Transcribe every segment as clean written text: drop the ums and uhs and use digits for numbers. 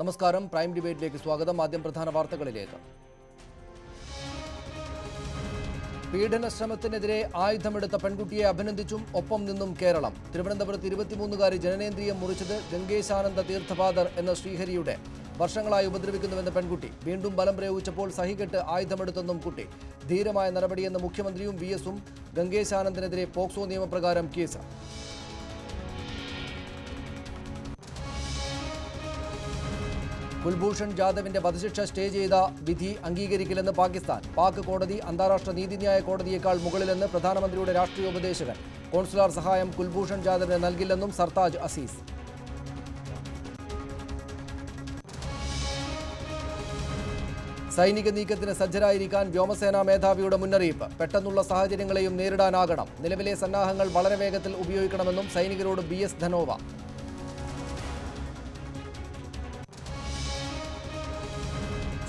നമസ്കാരം, പ്രൈം ഡിബേറ്റിലേക്ക് സ്വാഗതം. ആദ്യം പ്രധാന വാർത്തകളിലേക്ക്. പീഡനശ്രമത്തിനെതിരെ ആയുധമെടുത്ത പെൺകുട്ടിയെ അഭിനന്ദിച്ചും ഒപ്പം നിന്നും കേരളം. തിരുവനന്തപുരത്ത് 23-കാരി ജനനേന്ദ്രിയം മുറിച്ചത് ഗംഗേശാനന്ദ തീർത്ഥപാദർ എന്ന ശ്രീഹരിയുടെ വർഷങ്ങളായി ഉപദ്രവിക്കുന്നുവെന്ന പെൺകുട്ടി. വീണ്ടും ബലം പ്രയോഗിച്ചപ്പോൾ സഹികെട്ട് ആയുധമെടുത്തെന്നും കുട്ടി. ധീരമായ നടപടിയെന്ന് മുഖ്യമന്ത്രിയും VS-ഉം. ഗംഗേശാനന്ദനെതിരെ പോക്സോ നിയമപ്രകാരം കേസ്. കുൽഭൂഷൺ ജാദവിന്റെ വധശിക്ഷ സ്റ്റേ ചെയ്ത വിധി അംഗീകരിക്കില്ലെന്ന് പാകിസ്ഥാൻ. പാക് കോടതി അന്താരാഷ്ട്ര നീതിന്യായ കോടതിയേക്കാൾ മുകളിലെന്ന് പ്രധാനമന്ത്രിയുടെ രാഷ്ട്രീയ ഉപദേശകൻ. കോൺസുലാർ സഹായം കുൽഭൂഷൺ ജാദവിന് നൽകില്ലെന്നും സർതാജ് അസീസ്. സൈനിക നീക്കത്തിന് സജ്ജരായിരിക്കാൻ വ്യോമസേനാ മേധാവിയുടെ മുന്നറിയിപ്പ്. പെട്ടെന്നുള്ള സാഹചര്യങ്ങളെയും നേരിടാനാകണം. നിലവിലെ സന്നാഹങ്ങൾ വളരെ വേഗത്തിൽ ഉപയോഗിക്കണമെന്നും സൈനികരോട് BS ധനോവ.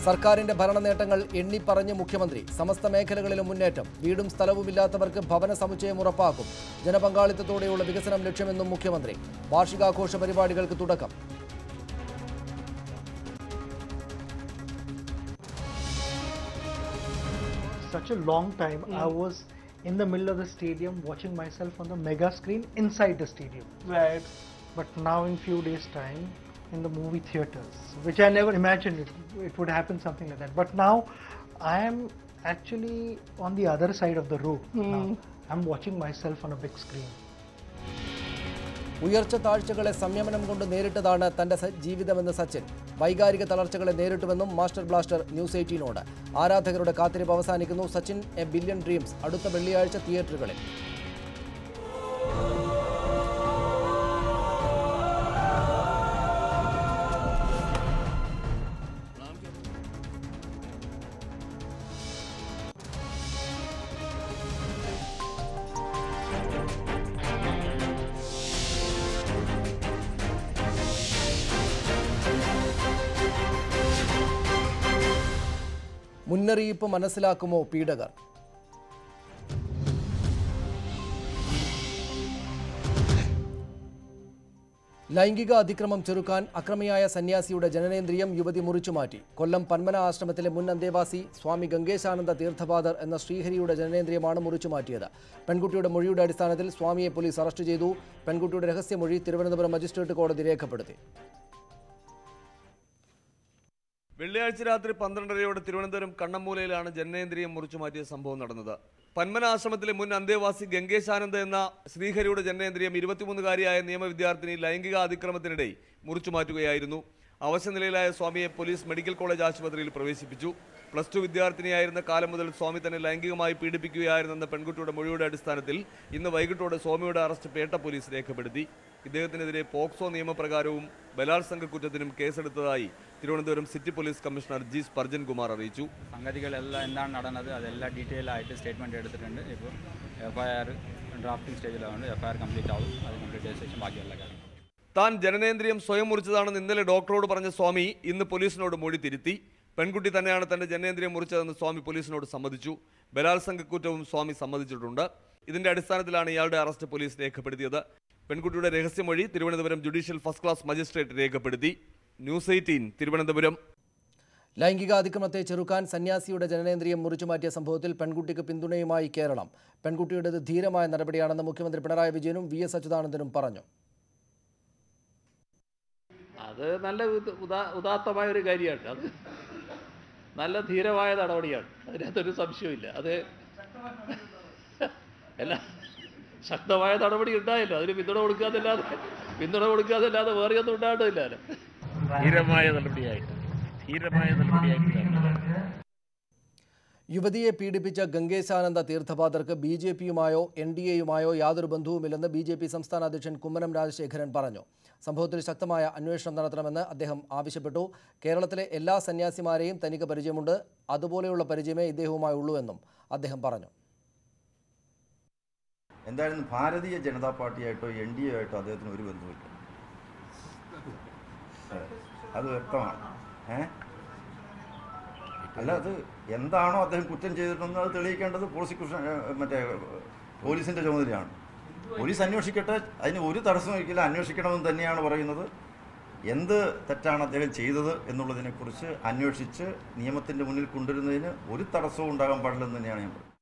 സർക്കാരിന്റെ ഭരണ നേട്ടങ്ങൾ എണ്ണിപ്പറഞ്ഞ് മുഖ്യമന്ത്രി. സമസ്ത മേഖലകളിലും മുന്നേറ്റം. വീടും സ്ഥലവുമില്ലാത്തവർക്ക് ഭവന സമുച്ചയം ഉറപ്പാക്കും. ജനപങ്കാളിത്തത്തോടെയുള്ള വികസനം ലക്ഷ്യമെന്നും മുഖ്യമന്ത്രി. വാർഷികാഘോഷ പരിപാടികൾക്ക് തുടക്കം. Such a long time I was in the middle of the stadium watching myself on the mega screen inside the stadium. Right. But now in few days time in the movie theaters, which I never imagined it would happen something like that. But now I am actually on the other side of the road. Now I'm watching myself on a big screen. ഉയർച്ച താഴ്ചകളെ സംയമനം കൊണ്ട് നേരിട്ടതാണ് തന്റെ ജീവിതമെന്ന് സച്ചിൻ. വൈകാരിക തളർച്ചകളെ നേരിട്ടുവെന്നും master blaster news 18നോട്. ആരാധകരുടെ കാത്തിരിപ്പ് അവസാനിക്കുന്നു. Sachin A billion dreams അടുത്ത വെള്ളിയാഴ്ച തിയേറ്ററുകളിൽ. മുന്നറിയിപ്പ് മനസ്സിലാക്കുമോ പീഡകർ? ലൈംഗിക അതിക്രമം ചെറുക്കാൻ അക്രമിയായ സന്യാസിയുടെ ജനനേന്ദ്രിയം യുവതി മുറിച്ചുമാറ്റി. കൊല്ലം പന്മന ആശ്രമത്തിലെ മുൻ അന്തേവാസി സ്വാമി ഗംഗേശാനന്ദ തീർത്ഥപാദർ എന്ന ശ്രീഹരിയുടെ ജനനേന്ദ്രിയമാണ് മുറിച്ചുമാറ്റിയത്. പെൺകുട്ടിയുടെ മൊഴിയുടെ അടിസ്ഥാനത്തിൽ സ്വാമിയെ പോലീസ് അറസ്റ്റ് ചെയ്തു. പെൺകുട്ടിയുടെ രഹസ്യമൊഴി തിരുവനന്തപുരം മജിസ്ട്രേറ്റ് കോടതി രേഖപ്പെടുത്തി. വെള്ളിയാഴ്ച രാത്രി 12:30 തിരുവനന്തപുരം കണ്ണമ്മൂലയിലാണ് ജനനേന്ദ്രിയം മുറിച്ചു മാറ്റിയ സംഭവം നടന്നത്. പന്മന ആശ്രമത്തിലെ മുൻ അന്തേവാസി ഗംഗേശാനന്ദ എന്ന ശ്രീഹരിയുടെ ജനനേന്ദ്രിയം 23-കാരിയായ നിയമവിദ്യാർത്ഥിനി ലൈംഗിക അതിക്രമത്തിനിടെ മുറിച്ചു മാറ്റുകയായിരുന്നു. അവശനിലയിലായ സ്വാമിയെ പോലീസ് മെഡിക്കൽ കോളേജ് ആശുപത്രിയിൽ പ്രവേശിപ്പിച്ചു. +2 വിദ്യാർത്ഥിനിയായിരുന്ന കാലം മുതൽ സ്വാമി തന്നെ ലൈംഗികമായി പീഡിപ്പിക്കുകയായിരുന്നെന്ന പെൺകുട്ടിയുടെ മൊഴിയുടെ അടിസ്ഥാനത്തിൽ ഇന്ന് വൈകിട്ടോടെ സ്വാമിയുടെ അറസ്റ്റ് പേട്ട പോലീസ് രേഖപ്പെടുത്തി. ഇദ്ദേഹത്തിനെതിരെ പോക്സോ നിയമപ്രകാരവും ബലാത്സംഗ കുറ്റത്തിനും കേസെടുത്തതായി Thiruvananthapuram city police commissioner G. Spurgeon Kumar അറിയിച്ചു. സംഗതികളെല്ലാം എന്താണ് നടന്നത് അതെല്ലാം ഡീറ്റെയിൽ ആയിട്ട് സ്റ്റേറ്റ്മെന്റ് എടുത്തിട്ടുണ്ട്. ഇപ്പോൾ FIR ഡ്രാഫ്റ്റിംഗ് സ്റ്റേജിലാണ്. FIR കംപ്ലീറ്റ് ആവും. അത് കംപ്ലീറ്റ് ചെയ്ത ശേഷം ബാക്കിയുള്ള കാര്യം. താൻ ജനനേന്ദ്രിയം സ്വയം മുറിച്ചതാണെന്ന് ഇന്നലെ ഡോക്ടറോട് പറഞ്ഞ സ്വാമി ഇന്ന് പോലീസിനോട് മൊഴി തിരുത്തി. പെൺകുട്ടി തന്നെയാണ് തന്റെ ജനനേന്ദ്രിയം മുറിച്ചതെന്ന് സ്വാമി പോലീസിനോട് സമ്മതിച്ചു. ബലാത്സംഗ കുറ്റവും സ്വാമി സമ്മതിച്ചിട്ടുണ്ട്. ഇതിന്റെ അടിസ്ഥാനത്തിലാണ് ഇയാളുടെ അറസ്റ്റ് പോലീസ് രേഖപ്പെടുത്തിയത്. പെൺകുട്ടിയുടെ രഹസ്യമൊഴി Thiruvananthapuram judicial first class magistrate രേഖപ്പെടുത്തി. ന്യൂസ് 18 തിരുവനന്തപുരം. ലൈംഗിക അതിക്രമത്തെ ചെറുക്കാൻ സന്യാസിയുടെ ജനനേന്ദ്രിയം മുറിച്ചുമാറ്റിയ സംഭവത്തിൽ പെൺകുട്ടിക്ക് പിന്തുണയുമായി കേരളം. പെൺകുട്ടിയുടേത് ധീരമായ നടപടിയാണെന്ന് മുഖ്യമന്ത്രി പിണറായി വിജയനും VS അച്യുതാനന്ദനും പറഞ്ഞു. അത് നല്ല ഉദാത്തമായ ഒരു കാര്യമാണ്. അത് നല്ല ധീരമായ നടപടിയാണ്. അതിനകത്തൊരു സംശയമില്ല. അത് എല്ലാം ശക്തമായ നടപടി ഉണ്ടായല്ലോ. അതിന് പിന്തുണ കൊടുക്കാതല്ലാതെ വേറെ ഒന്നും ഉണ്ടാകട്ടില്ല. ധീരമായ നടപടിയായിട്ട് യുവതിയെ പീഡിപ്പിച്ച ഗംഗേശാനന്ദ തീർത്ഥപാദർക്ക് BJP-യുമായോ NDA-യുമായോ യാതൊരു ബന്ധവുമില്ലെന്ന് BJP സംസ്ഥാന അധ്യക്ഷൻ കുമ്മനം രാജശേഖരൻ പറഞ്ഞു. സംഭവത്തിൽ ശക്തമായ അന്വേഷണം നടത്തണമെന്ന് അദ്ദേഹം ആവശ്യപ്പെട്ടു. കേരളത്തിലെ എല്ലാ സന്യാസിമാരെയും തനിക്ക് പരിചയമുണ്ട്. അതുപോലെയുള്ള പരിചയമേ ഇദ്ദേഹവുമായി ഉള്ളൂവെന്നും അദ്ദേഹം പറഞ്ഞു. എന്തായാലും ഭാരതീയ ജനതാ പാർട്ടിയായിട്ടോ NDA ആയിട്ടോ അദ്ദേഹത്തിന് ഒരു ബന്ധവുമില്ല. അത് വ്യക്തമാണ്. അല്ല, അത് എന്താണോ അദ്ദേഹം കുറ്റം ചെയ്തിട്ടുണ്ടെന്ന് അത് തെളിയിക്കേണ്ടത് പ്രോസിക്യൂഷൻ പോലീസിൻ്റെ ചുമതലയാണ്. പോലീസ് അന്വേഷിക്കട്ടെ, അതിന് ഒരു തടസ്സവും ഒരിക്കലും അന്വേഷിക്കണമെന്ന് തന്നെയാണ് പറയുന്നത്. എന്ത് തെറ്റാണ് അദ്ദേഹം ചെയ്തത് എന്നുള്ളതിനെക്കുറിച്ച് അന്വേഷിച്ച് നിയമത്തിൻ്റെ മുന്നിൽ കൊണ്ടുവരുന്നതിന് ഒരു തടസ്സവും ഉണ്ടാകാൻ പാടില്ലെന്ന് തന്നെയാണ് ഞാൻ പറയുന്നത്.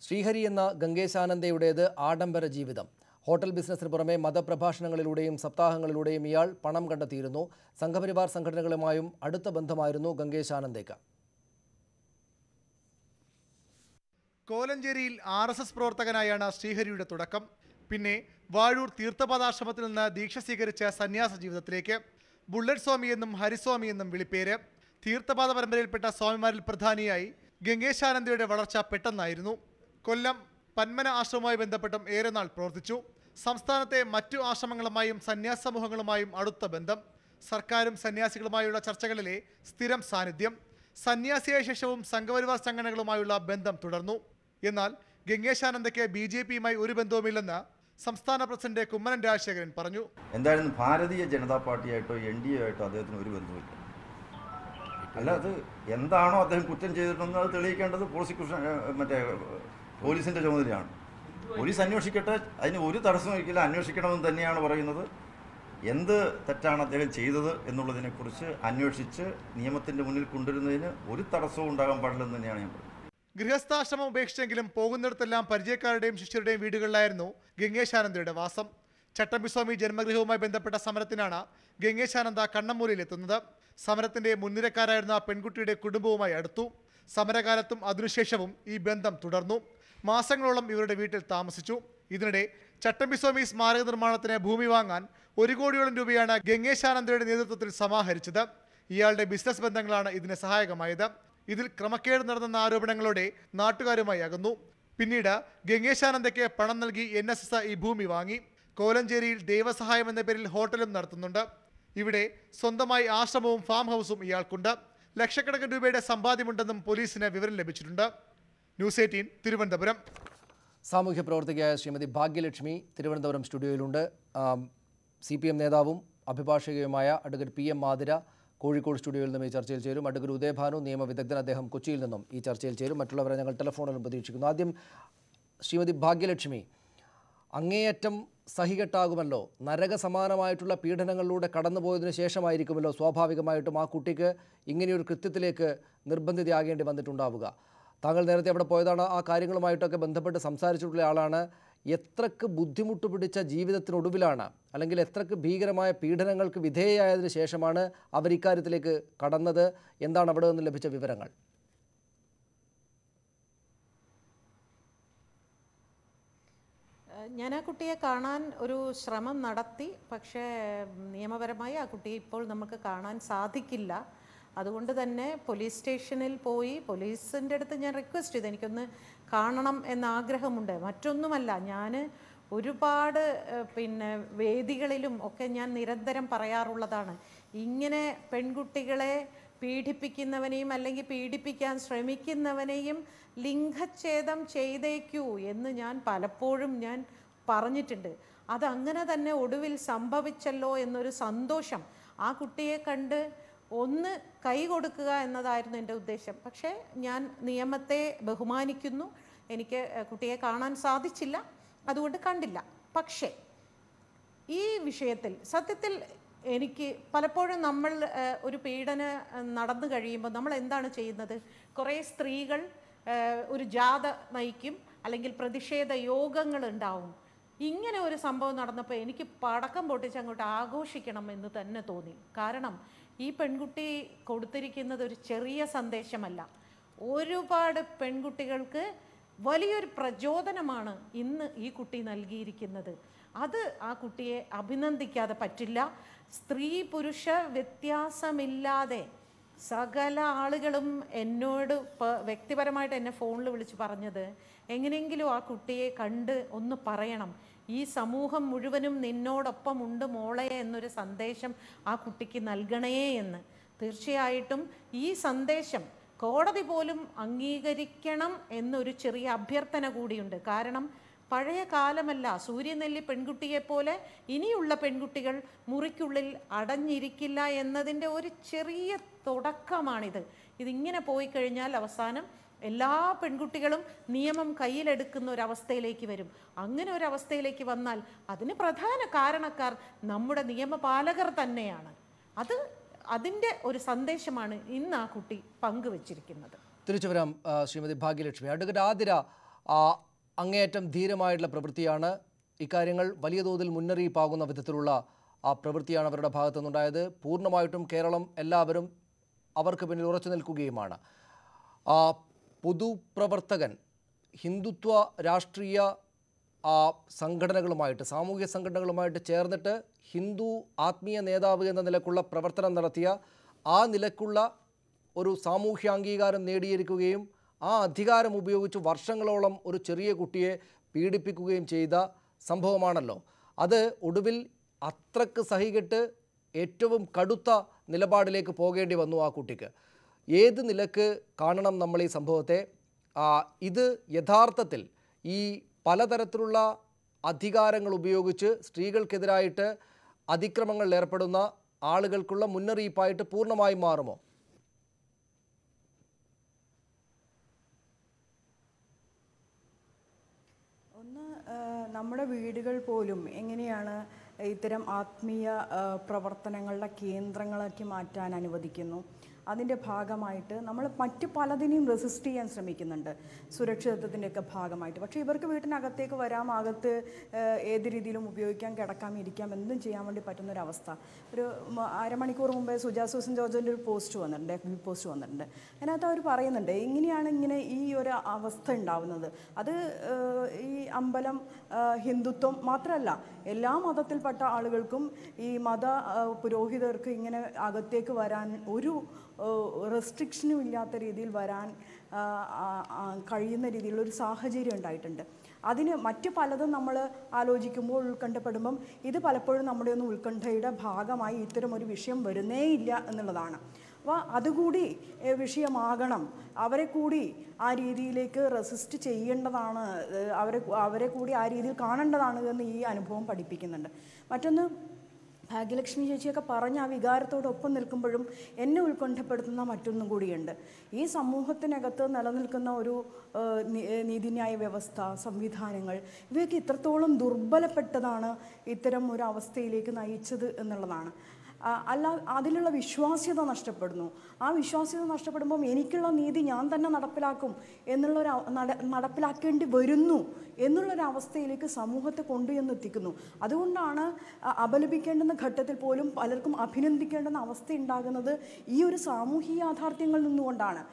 ശ്രീഹരി എന്ന ഗംഗേശാനന്ദയുടേത് ആഡംബര ജീവിതം. ഹോട്ടൽ ബിസിനസ്സിന് പുറമെ മതപ്രഭാഷണങ്ങളിലൂടെയും സപ്താഹങ്ങളിലൂടെയും ഇയാൾ പണം കണ്ടെത്തിയിരുന്നു. സംഘപരിവാർ സംഘടനകളുമായും അടുത്ത ബന്ധമായിരുന്നു ഗംഗേശാനന്ദയ്ക്ക്. കോലഞ്ചേരിയിൽ RSS പ്രവർത്തകനായാണ് ശ്രീഹരിയുടെ തുടക്കം. പിന്നെ വാഴൂർ തീർത്ഥപാദാശ്രമത്തിൽ നിന്ന് ദീക്ഷ സ്വീകരിച്ച സന്യാസ ജീവിതത്തിലേക്ക്. ബുള്ളറ്റ് സ്വാമി എന്നും ഹരിസ്വാമി എന്നും വിളിപ്പേര്. തീർത്ഥപാദ പരമ്പരയിൽപ്പെട്ട സ്വാമിമാരിൽ പ്രധാനിയായി ഗംഗേശാനന്ദയുടെ വളർച്ച പെട്ടെന്നായിരുന്നു. കൊല്ലം പന്മന ആശ്രമവുമായി ബന്ധപ്പെട്ടും ഏറെ നാൾ പ്രവർത്തിച്ചു. സംസ്ഥാനത്തെ മറ്റു ആശ്രമങ്ങളുമായും സന്യാസ സമൂഹങ്ങളുമായും അടുത്ത ബന്ധം. സർക്കാരും സന്യാസികളുമായുള്ള ചർച്ചകളിലെ സ്ഥിരം സാന്നിധ്യം. സന്യാസിയായ ശേഷവും സംഘപരിവാർ സംഘടനകളുമായുള്ള ബന്ധം തുടർന്നു. എന്നാൽ ഗംഗേശാനന്ദയ്ക്ക് BJPയുമായി ഒരു ബന്ധവുമില്ലെന്ന് സംസ്ഥാന പ്രസിഡന്റ് കുമ്മനം രാജശേഖരൻ പറഞ്ഞു. എന്തായാലും ഭാരതീയ ജനതാ പാർട്ടിയായിട്ടോ NDA ആയിട്ടോ അദ്ദേഹത്തിന് ഒരു ബന്ധവുമില്ല. അല്ല, അത് എന്താണോ അദ്ദേഹം കുറ്റം ചെയ്തിട്ടുണ്ടെന്ന് അത് തെളിയിക്കേണ്ടത് പോലീസിൻ്റെ ചുമതലയാണ്. പോലീസ് അന്വേഷിക്കട്ടെ, അതിന് ഒരു തടസ്സവും ഒരിക്കലും അന്വേഷിക്കണമെന്ന് തന്നെയാണ് പറയുന്നത്. എന്ത് തെറ്റാണ് അദ്ദേഹം ചെയ്തത് എന്നുള്ളതിനെക്കുറിച്ച് അന്വേഷിച്ച് നിയമത്തിൻ്റെ മുന്നിൽ കൊണ്ടുവരുന്നതിന് ഒരു തടസ്സവും ഉണ്ടാകാൻ പാടില്ലെന്ന് തന്നെയാണ് ഞാൻ പറയുന്നത്. ഗൃഹസ്ഥാശ്രമം ഉപേക്ഷിച്ചെങ്കിലും പോകുന്നിടത്തെല്ലാം പരിചയക്കാരുടെയും ശിഷ്യരുടെയും വീടുകളിലായിരുന്നു ഗംഗേശാനന്ദയുടെ വാസം. ചട്ടമ്പിസ്വാമി ജന്മഗൃഹവുമായി ബന്ധപ്പെട്ട സമരത്തിനാണ് ഗംഗേശാനന്ദ കണ്ണമ്മൂലയിലെത്തുന്നത്. സമരത്തിന്റെ മുൻനിരക്കാരായിരുന്ന പെൺകുട്ടിയുടെ കുടുംബവുമായി അടുത്തു. സമരകാലത്തും അതിനുശേഷവും ഈ ബന്ധം തുടർന്നു. മാസങ്ങളോളം ഇവരുടെ വീട്ടിൽ താമസിച്ചു. ഇതിനിടെ ചട്ടമ്പിസ്വാമി സ്മാരക നിർമ്മാണത്തിന് ഭൂമി വാങ്ങാൻ 1 കോടിയോളം രൂപയാണ് ഗംഗേശാനന്ദയുടെ നേതൃത്വത്തിൽ സമാഹരിച്ചത്. ഇയാളുടെ ബിസിനസ് ബന്ധങ്ങളാണ് ഇതിന് സഹായകമായത്. ഇതിൽ ക്രമക്കേട് നടന്നെന്ന ആരോപണങ്ങളോടെ നാട്ടുകാരുമായി അകന്നു. പിന്നീട് ഗംഗേശാനന്ദയ്ക്ക് പണം നൽകി NSS ഈ ഭൂമി വാങ്ങി. കോലഞ്ചേരിയിൽ ദൈവസഹായം എന്ന പേരിൽ ഹോട്ടലും നടത്തുന്നുണ്ട്. ഇവിടെ സ്വന്തമായി ആശ്രമവും ഫാം ഹൗസും ഇയാൾക്കുണ്ട്. ലക്ഷക്കണക്കിന് രൂപയുടെ സമ്പാദ്യമുണ്ടെന്നും പോലീസിന് വിവരം ലഭിച്ചിട്ടുണ്ട്. ന്യൂസ് 18 തിരുവനന്തപുരം. സാമൂഹ്യ പ്രവർത്തകയായ ശ്രീമതി ഭാഗ്യലക്ഷ്മി തിരുവനന്തപുരം സ്റ്റുഡിയോയിലുണ്ട്. CPM നേതാവും അഭിഭാഷകയുമായ അഡ്വക്കേറ്റ് PM മാതിര കോഴിക്കോട് സ്റ്റുഡിയോയിൽ നിന്നും ഈ ചർച്ചയിൽ ചേരും. അഡ്വക്കേറ്റ് ഉദയഭാനു നിയമവിദഗ്ധൻ, അദ്ദേഹം കൊച്ചിയിൽ നിന്നും ഈ ചർച്ചയിൽ ചേരും. മറ്റുള്ളവരെ ഞങ്ങൾ ടെലിഫോണിലും പ്രതീക്ഷിക്കുന്നു. ആദ്യം ശ്രീമതി ഭാഗ്യലക്ഷ്മി, അങ്ങേയറ്റം സഹികെട്ടാകുമല്ലോ, നരകസമാനമായിട്ടുള്ള പീഡനങ്ങളിലൂടെ കടന്നുപോയതിനു ശേഷമായിരിക്കുമല്ലോ സ്വാഭാവികമായിട്ടും ആ കുട്ടിക്ക് ഇങ്ങനെയൊരു കൃത്യത്തിലേക്ക് നിർബന്ധിതയാകേണ്ടി വന്നിട്ടുണ്ടാവുക. താങ്കൾ നേരത്തെ അവിടെ പോയതാണ്, ആ കാര്യങ്ങളുമായിട്ടൊക്കെ ബന്ധപ്പെട്ട് സംസാരിച്ചിട്ടുള്ള ആളാണ്. എത്രക്ക് ബുദ്ധിമുട്ട് പിടിച്ച ജീവിതത്തിനൊടുവിലാണ്, അല്ലെങ്കിൽ എത്രക്ക് ഭീകരമായ പീഡനങ്ങൾക്ക് വിധേയമായതിനു ശേഷമാണ് അവർ ഇക്കാര്യത്തിലേക്ക് കടന്നത്? എന്താണ് അവിടെ നിന്ന് ലഭിച്ച വിവരങ്ങൾ? ഞാൻ ആ കുട്ടിയെ കാണാൻ ഒരു ശ്രമം നടത്തി. പക്ഷേ നിയമപരമായി ആ കുട്ടിയെ ഇപ്പോൾ നമുക്ക് കാണാൻ സാധിക്കില്ല. അതുകൊണ്ട് തന്നെ പോലീസ് സ്റ്റേഷനിൽ പോയി പോലീസിൻ്റെ അടുത്ത് ഞാൻ റിക്വസ്റ്റ് ചെയ്തു, എനിക്കൊന്ന് കാണണം എന്ന ആഗ്രഹമുണ്ട്. മറ്റൊന്നുമല്ല, ഞാൻ ഒരുപാട് വേദികളിലും ഒക്കെ ഞാൻ നിരന്തരം പറയാറുള്ളതാണ്, ഇങ്ങനെ പെൺകുട്ടികളെ പീഡിപ്പിക്കുന്നവനെയും അല്ലെങ്കിൽ പീഡിപ്പിക്കാൻ ശ്രമിക്കുന്നവനെയും ലിംഗച്ഛേദം ചെയ്തേക്കൂ എന്ന് ഞാൻ പലപ്പോഴും പറഞ്ഞിട്ടുണ്ട്. അതങ്ങനെ തന്നെ ഒടുവിൽ സംഭവിച്ചല്ലോ എന്നൊരു സന്തോഷം, ആ കുട്ടിയെ കണ്ട് ഒന്ന് കൈ കൊടുക്കുക എന്നതായിരുന്നു എൻ്റെ ഉദ്ദേശം. പക്ഷേ ഞാൻ നിയമത്തെ ബഹുമാനിക്കുന്നു. എനിക്ക് കുട്ടിയെ കാണാൻ സാധിച്ചില്ല, അതുകൊണ്ട് കണ്ടില്ല. പക്ഷേ ഈ വിഷയത്തിൽ സത്യത്തിൽ എനിക്ക് പലപ്പോഴും നമ്മൾ ഒരു പീഡനം നടന്നു കഴിയുമ്പോൾ നമ്മൾ എന്താണ് ചെയ്യുന്നത്? കുറേ സ്ത്രീകൾ ഒരു ജാഥ നയിക്കും, അല്ലെങ്കിൽ പ്രതിഷേധ യോഗങ്ങൾ ഉണ്ടാവും. ഇങ്ങനെ ഒരു സംഭവം നടന്നപ്പോൾ എനിക്ക് പടക്കം പൊട്ടിച്ച് അങ്ങോട്ട് ആഘോഷിക്കണം എന്ന് തന്നെ തോന്നി. കാരണം ഈ പെൺകുട്ടി കൊടുത്തിരിക്കുന്നത് ഒരു ചെറിയ സന്ദേശമല്ല, ഒരുപാട് പെൺകുട്ടികൾക്ക് വലിയൊരു പ്രചോദനമാണ് ഇന്ന് ഈ കുട്ടി നൽകിയിരിക്കുന്നത്. അത് ആ കുട്ടിയെ അഭിനന്ദിക്കാതെ പറ്റില്ല. സ്ത്രീ പുരുഷ വ്യത്യാസമില്ലാതെ സകല ആളുകളും എന്നോട് വ്യക്തിപരമായിട്ട് എന്നെ ഫോണിൽ വിളിച്ച് പറഞ്ഞത്, എങ്ങനെയെങ്കിലും ആ കുട്ടിയെ കണ്ട് ഒന്ന് പറയണം, ഈ സമൂഹം മുഴുവനും നിന്നോടൊപ്പം ഉണ്ട് മോളെ എന്നൊരു സന്ദേശം ആ കുട്ടിക്ക് നൽകണേ എന്ന്. തീർച്ചയായിട്ടും ഈ സന്ദേശം കോടതി പോലും അംഗീകരിക്കണം എന്നൊരു ചെറിയ അഭ്യർത്ഥന കൂടിയുണ്ട്. കാരണം പഴയ കാലമല്ല, സൂര്യനെല്ലി പെൺകുട്ടിയെപ്പോലെ ഇനിയുള്ള പെൺകുട്ടികൾ മുറിക്കുള്ളിൽ അടഞ്ഞിരിക്കില്ല എന്നതിൻ്റെ ഒരു ചെറിയ തുടക്കമാണിത്. ഇതിങ്ങനെ പോയി കഴിഞ്ഞാൽ അവസാനം എല്ലാ പെൺകുട്ടികളും നിയമം കയ്യിലെടുക്കുന്ന ഒരവസ്ഥയിലേക്ക് വരും. അങ്ങനെ ഒരവസ്ഥയിലേക്ക് വന്നാൽ അതിന് പ്രധാന കാരണക്കാർ നമ്മുടെ നിയമപാലകർ തന്നെയാണ്. അതിൻ്റെ ഒരു സന്ദേശമാണ് ഇന്ന് ആ കുട്ടി പങ്കുവച്ചിരിക്കുന്നത്. തിരിച്ചു വരാം ശ്രീമതി ഭാഗ്യലക്ഷ്മി. അഡ്വക്കേറ്റ് ആതിര, അങ്ങേയറ്റം ധീരമായിട്ടുള്ള പ്രവൃത്തിയാണ്. ഇക്കാര്യങ്ങൾ വലിയ തോതിൽ മുന്നറിയിപ്പാകുന്ന വിധത്തിലുള്ള ആ പ്രവൃത്തിയാണ് അവരുടെ ഭാഗത്തു നിന്നുണ്ടായത്. പൂർണ്ണമായിട്ടും കേരളം എല്ലാവരും അവർക്ക് പിന്നിൽ ഉറച്ചു നിൽക്കുകയുമാണ്. പൊതുപ്രവർത്തകൻ ഹിന്ദുത്വ രാഷ്ട്രീയ സംഘടനകളുമായിട്ട്, സാമൂഹ്യ സംഘടനകളുമായിട്ട് ചേർന്നിട്ട് ഹിന്ദു ആത്മീയ നേതാവ് എന്ന നിലക്കുള്ള പ്രവർത്തനം നടത്തിയ ആ നിലക്കുള്ള ഒരു സാമൂഹ്യ അംഗീകാരം നേടിയിരിക്കുകയും ആ അധികാരം ഉപയോഗിച്ച് വർഷങ്ങളോളം ഒരു ചെറിയ കുട്ടിയെ പീഡിപ്പിക്കുകയും ചെയ്ത സംഭവമാണല്ലോ. അത് ഒടുവിൽ അത്രക്ക് സഹികെട്ട് ഏറ്റവും കടുത്ത നിലപാടിലേക്ക് പോകേണ്ടി വന്നു ആ കുട്ടിക്ക്. ഏത് നിലക്ക് കാണണം നമ്മൾ ഈ സംഭവത്തെ? ഇത് യഥാർത്ഥത്തിൽ ഈ പലതരത്തിലുള്ള അധികാരങ്ങൾ ഉപയോഗിച്ച് സ്ത്രീകൾക്കെതിരായിട്ട് അതിക്രമങ്ങളിൽ ഏർപ്പെടുന്ന ആളുകൾക്കുള്ള മുന്നറിയിപ്പായിട്ട് പൂർണ്ണമായും മാറുമോ? നമ്മുടെ വീടുകൾ പോലും എങ്ങനെയാണ് ഇത്തരം ആത്മീയ പ്രവർത്തനങ്ങളുടെ കേന്ദ്രങ്ങളാക്കി മാറ്റാൻ അനുവദിക്കുന്നു? അതിൻ്റെ ഭാഗമായിട്ട് നമ്മൾ മറ്റ് പലതിനെയും റെസിസ്റ്റ് ചെയ്യാൻ ശ്രമിക്കുന്നുണ്ട്, സുരക്ഷിതത്വത്തിൻ്റെയൊക്കെ ഭാഗമായിട്ട്. പക്ഷേ ഇവർക്ക് വീട്ടിനകത്തേക്ക് വരാം, അകത്ത് ഏത് രീതിയിലും ഉപയോഗിക്കാം, കിടക്കാം, ഇരിക്കാം, എന്തും ചെയ്യാൻ വേണ്ടി പറ്റുന്നൊരവസ്ഥ. ഒരു അരമണിക്കൂർ മുമ്പേ സുജാ സൂസൻ ജോർജിൻ്റെ ഒരു പോസ്റ്റ് വന്നിട്ടുണ്ട്, FB പോസ്റ്റ് വന്നിട്ടുണ്ട്. അതിനകത്ത് അവർ പറയുന്നുണ്ട് എങ്ങനെയാണ് ഇങ്ങനെ ഈ ഒരു അവസ്ഥ ഉണ്ടാവുന്നത്. അത് ഈ അമ്പലം, ഹിന്ദുത്വം മാത്രമല്ല, എല്ലാ മതത്തിൽപ്പെട്ട ആളുകൾക്കും ഈ മത പുരോഹിതർക്ക് ഇങ്ങനെ അകത്തേക്ക് വരാൻ ഒരു റെസ്ട്രിക്ഷനും ഇല്ലാത്ത രീതിയിൽ വരാൻ കഴിയുന്ന രീതിയിലുള്ളൊരു സാഹചര്യം ഉണ്ടായിട്ടുണ്ട്. അതിന് മറ്റു പലതും നമ്മൾ ആലോചിക്കുമ്പോൾ, ഉത്കണ്ഠപ്പെടുമ്പം ഇത് പലപ്പോഴും നമ്മുടെ ഒന്നും ഉത്കണ്ഠയുടെ ഭാഗമായി ഇത്തരം ഒരു വിഷയം വരുന്നേയില്ല എന്നുള്ളതാണ്. അപ്പോൾ അതുകൂടി വിഷയമാകണം, അവരെ കൂടി ആ രീതിയിലേക്ക് റെസിസ്റ്റ് ചെയ്യേണ്ടതാണ്, അവരെ കൂടി ആ രീതിയിൽ കാണേണ്ടതാണ് എന്ന് ഈ അനുഭവം പഠിപ്പിക്കുന്നുണ്ട്. മറ്റൊന്ന്, ഭാഗ്യലക്ഷ്മി ചേച്ചിയൊക്കെ പറഞ്ഞ ആ വികാരത്തോടൊപ്പം നിൽക്കുമ്പോഴും എന്നെ ഉത്കണ്ഠപ്പെടുത്തുന്ന മറ്റൊന്നും കൂടിയുണ്ട്. ഈ സമൂഹത്തിനകത്ത് നിലനിൽക്കുന്ന ഒരു നീതിന്യായ വ്യവസ്ഥ, സംവിധാനങ്ങൾ, ഇവയൊക്കെ ഇത്രത്തോളം ദുർബലപ്പെട്ടതാണ് ഇത്തരം ഒരു അവസ്ഥയിലേക്ക് നയിച്ചത് എന്നുള്ളതാണ്. അല്ല, അതിലുള്ള വിശ്വാസ്യത നഷ്ടപ്പെടുന്നു. ആ വിശ്വാസ്യത നഷ്ടപ്പെടുമ്പം എനിക്കുള്ള നീതി ഞാൻ തന്നെ നടപ്പിലാക്കും നടപ്പിലാക്കേണ്ടി വരുന്നു എന്നുള്ളൊരവസ്ഥയിലേക്ക് സമൂഹത്തെ കൊണ്ടുചെന്നെത്തിക്കുന്നു. അതുകൊണ്ടാണ് അപലപിക്കേണ്ടുന്ന ഘട്ടത്തിൽ പോലും പലർക്കും അഭിനന്ദിക്കേണ്ടുന്ന അവസ്ഥ ഉണ്ടാകുന്നത് ഈ ഒരു സാമൂഹിക യാഥാർത്ഥ്യങ്ങളിൽ നിന്നുകൊണ്ടാണ്.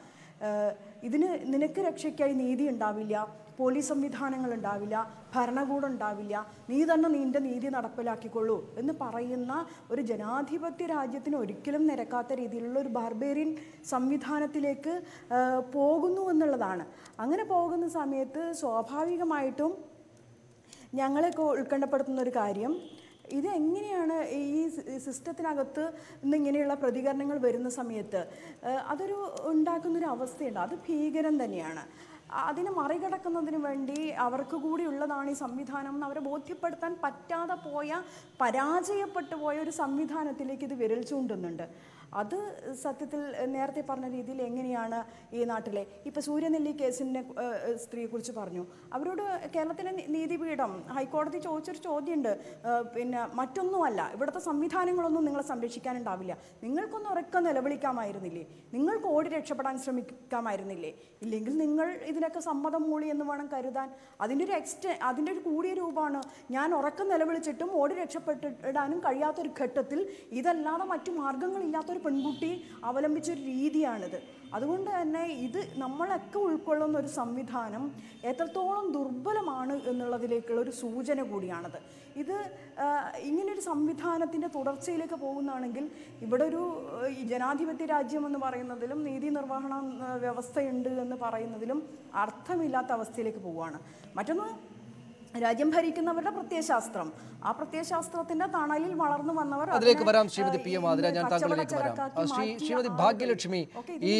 ഇതിന് നിനക്ക് രക്ഷയ്ക്കായി നീതി ഉണ്ടാവില്ല, പോലീസ് സംവിധാനങ്ങൾ ഉണ്ടാവില്ല, ഭരണകൂടം ഉണ്ടാവില്ല, നീ തന്നെ നിൻ്റെ നീതി നടപ്പിലാക്കിക്കൊള്ളൂ എന്ന് പറയുന്ന ഒരു ജനാധിപത്യ രാജ്യത്തിന് ഒരിക്കലും നിരക്കാത്ത രീതിയിലുള്ള ഒരു ബാർബേറിയൻ സംവിധാനത്തിലേക്ക് പോകുന്നു എന്നുള്ളതാണ്. അങ്ങനെ പോകുന്ന സമയത്ത് സ്വാഭാവികമായിട്ടും ഞങ്ങളെയൊക്കെ ഉത്കണ്ഠപ്പെടുത്തുന്ന ഒരു കാര്യം, ഇത് എങ്ങനെയാണ് ഈ സിസ്റ്റത്തിനകത്ത് ഇന്നിങ്ങനെയുള്ള പ്രതികരണങ്ങൾ വരുന്ന സമയത്ത് അതൊരു ഉണ്ടാക്കുന്നൊരു അവസ്ഥയുണ്ട്. അത് ഭീകരം തന്നെയാണ്. അതിനെ മറികടക്കുന്നതിന് വേണ്ടി അവർക്ക് കൂടി ഉള്ളതാണ് ഈ സംവിധാനം എന്ന് അവരെ ബോധ്യപ്പെടുത്താൻ പറ്റാതെ പരാജയപ്പെട്ടു പോയ ഒരു സംവിധാനത്തിലേക്ക് ഇത് വിരൽ ചൂണ്ടുന്നുണ്ട്. അത് സത്യത്തിൽ നേരത്തെ പറഞ്ഞ രീതിയിൽ എങ്ങനെയാണ് ഈ നാട്ടിലെ ഇപ്പോൾ സൂര്യനെല്ലി കേസിൻ്റെ സ്ത്രീയെക്കുറിച്ച് പറഞ്ഞു. അവരോട് കേരളത്തിലെ നീതിപീഠം, ഹൈക്കോടതി ചോദിച്ചൊരു ചോദ്യമുണ്ട്, പിന്നെ മറ്റൊന്നുമല്ല, ഇവിടുത്തെ സംവിധാനങ്ങളൊന്നും നിങ്ങളെ സംരക്ഷിക്കാനുണ്ടാവില്ല, നിങ്ങൾക്കൊന്ന് ഉറക്കെ നിലവിളിക്കാമായിരുന്നില്ലേ, നിങ്ങൾക്ക് ഓടി രക്ഷപ്പെടാൻ ശ്രമിക്കാമായിരുന്നില്ലേ, ഇല്ലെങ്കിൽ നിങ്ങൾ ഇതിനൊക്കെ സമ്മതം മൂളി എന്ന് വേണം കരുതാൻ. അതിൻ്റെ ഒരു കൂടിയ രൂപമാണ് ഞാൻ ഉറക്കം നിലവിളിച്ചിട്ടും ഓടി രക്ഷപ്പെട്ടിടാനും കഴിയാത്തൊരു ഘട്ടത്തിൽ ഇതല്ലാതെ മറ്റു മാർഗങ്ങളില്ലാത്തൊരു പെൺകുട്ടി അവലംബിച്ചൊരു രീതിയാണിത്. അതുകൊണ്ട് തന്നെ ഇത് നമ്മളൊക്കെ ഉൾക്കൊള്ളുന്ന ഒരു സംവിധാനം എത്രത്തോളം ദുർബലമാണ് എന്നുള്ളതിലേക്കുള്ള ഒരു സൂചന കൂടിയാണത്. ഇത് ഇങ്ങനൊരു സംവിധാനത്തിൻ്റെ തുടർച്ചയിലേക്ക് പോകുന്നതാണെങ്കിൽ ഇവിടെ ഒരു ജനാധിപത്യ രാജ്യം എന്ന് പറയുന്നതിലും നീതി നിർവഹണ വ്യവസ്ഥയുണ്ട് എന്ന് പറയുന്നതിലും അർത്ഥമില്ലാത്ത അവസ്ഥയിലേക്ക് പോവുകയാണ്. മറ്റൊന്ന്, രാജ്യം ഭരിക്കുന്നവരുടെ പ്രത്യയശാസ്ത്രം, ആ പ്രത്യയശാസ്ത്രത്തിന്റെ തണലിൽ വളർന്നു വന്നവർ. അതിലേക്ക് വരാം ശ്രീമതി PM ആതിര, ഞാൻ താങ്കളിലേക്ക് വരാം. ശ്രീമതി ഭാഗ്യലക്ഷ്മി, ഈ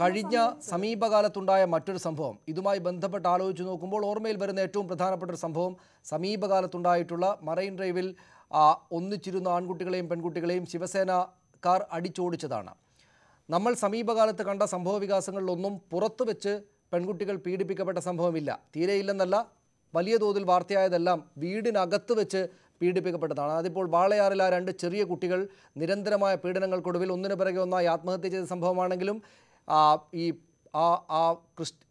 കഴിഞ്ഞ സമീപകാലത്തുണ്ടായ മറ്റൊരു സംഭവം, ഇതുമായി ബന്ധപ്പെട്ട് ആലോചിച്ച് നോക്കുമ്പോൾ ഓർമ്മയിൽ വരുന്ന ഏറ്റവും പ്രധാനപ്പെട്ട ഒരു സംഭവം സമീപകാലത്തുണ്ടായിട്ടുള്ള മറൈൻ ഡ്രൈവിൽ ഒന്നിച്ചിരുന്ന ആൺകുട്ടികളെയും പെൺകുട്ടികളെയും ശിവസേനക്കാർ അടിച്ചോടിച്ചതാണ്. നമ്മൾ സമീപകാലത്ത് കണ്ട സംഭവ വികാസങ്ങളിലൊന്നും പുറത്തു വെച്ച് പെൺകുട്ടികൾ പീഡിപ്പിക്കപ്പെട്ട സംഭവമില്ല. തീരെയില്ലെന്നല്ല, വലിയ തോതിൽ വാർത്തയായതെല്ലാം വീടിനകത്ത് വെച്ച് പീഡിപ്പിക്കപ്പെട്ടതാണ്. അതിപ്പോൾ വാളയാറിൽ ആ 2 ചെറിയ കുട്ടികൾ നിരന്തരമായ പീഡനങ്ങൾക്കൊടുവിൽ ഒന്നിനു പിറകെ ഒന്നായി ആത്മഹത്യ ചെയ്ത സംഭവമാണെങ്കിലും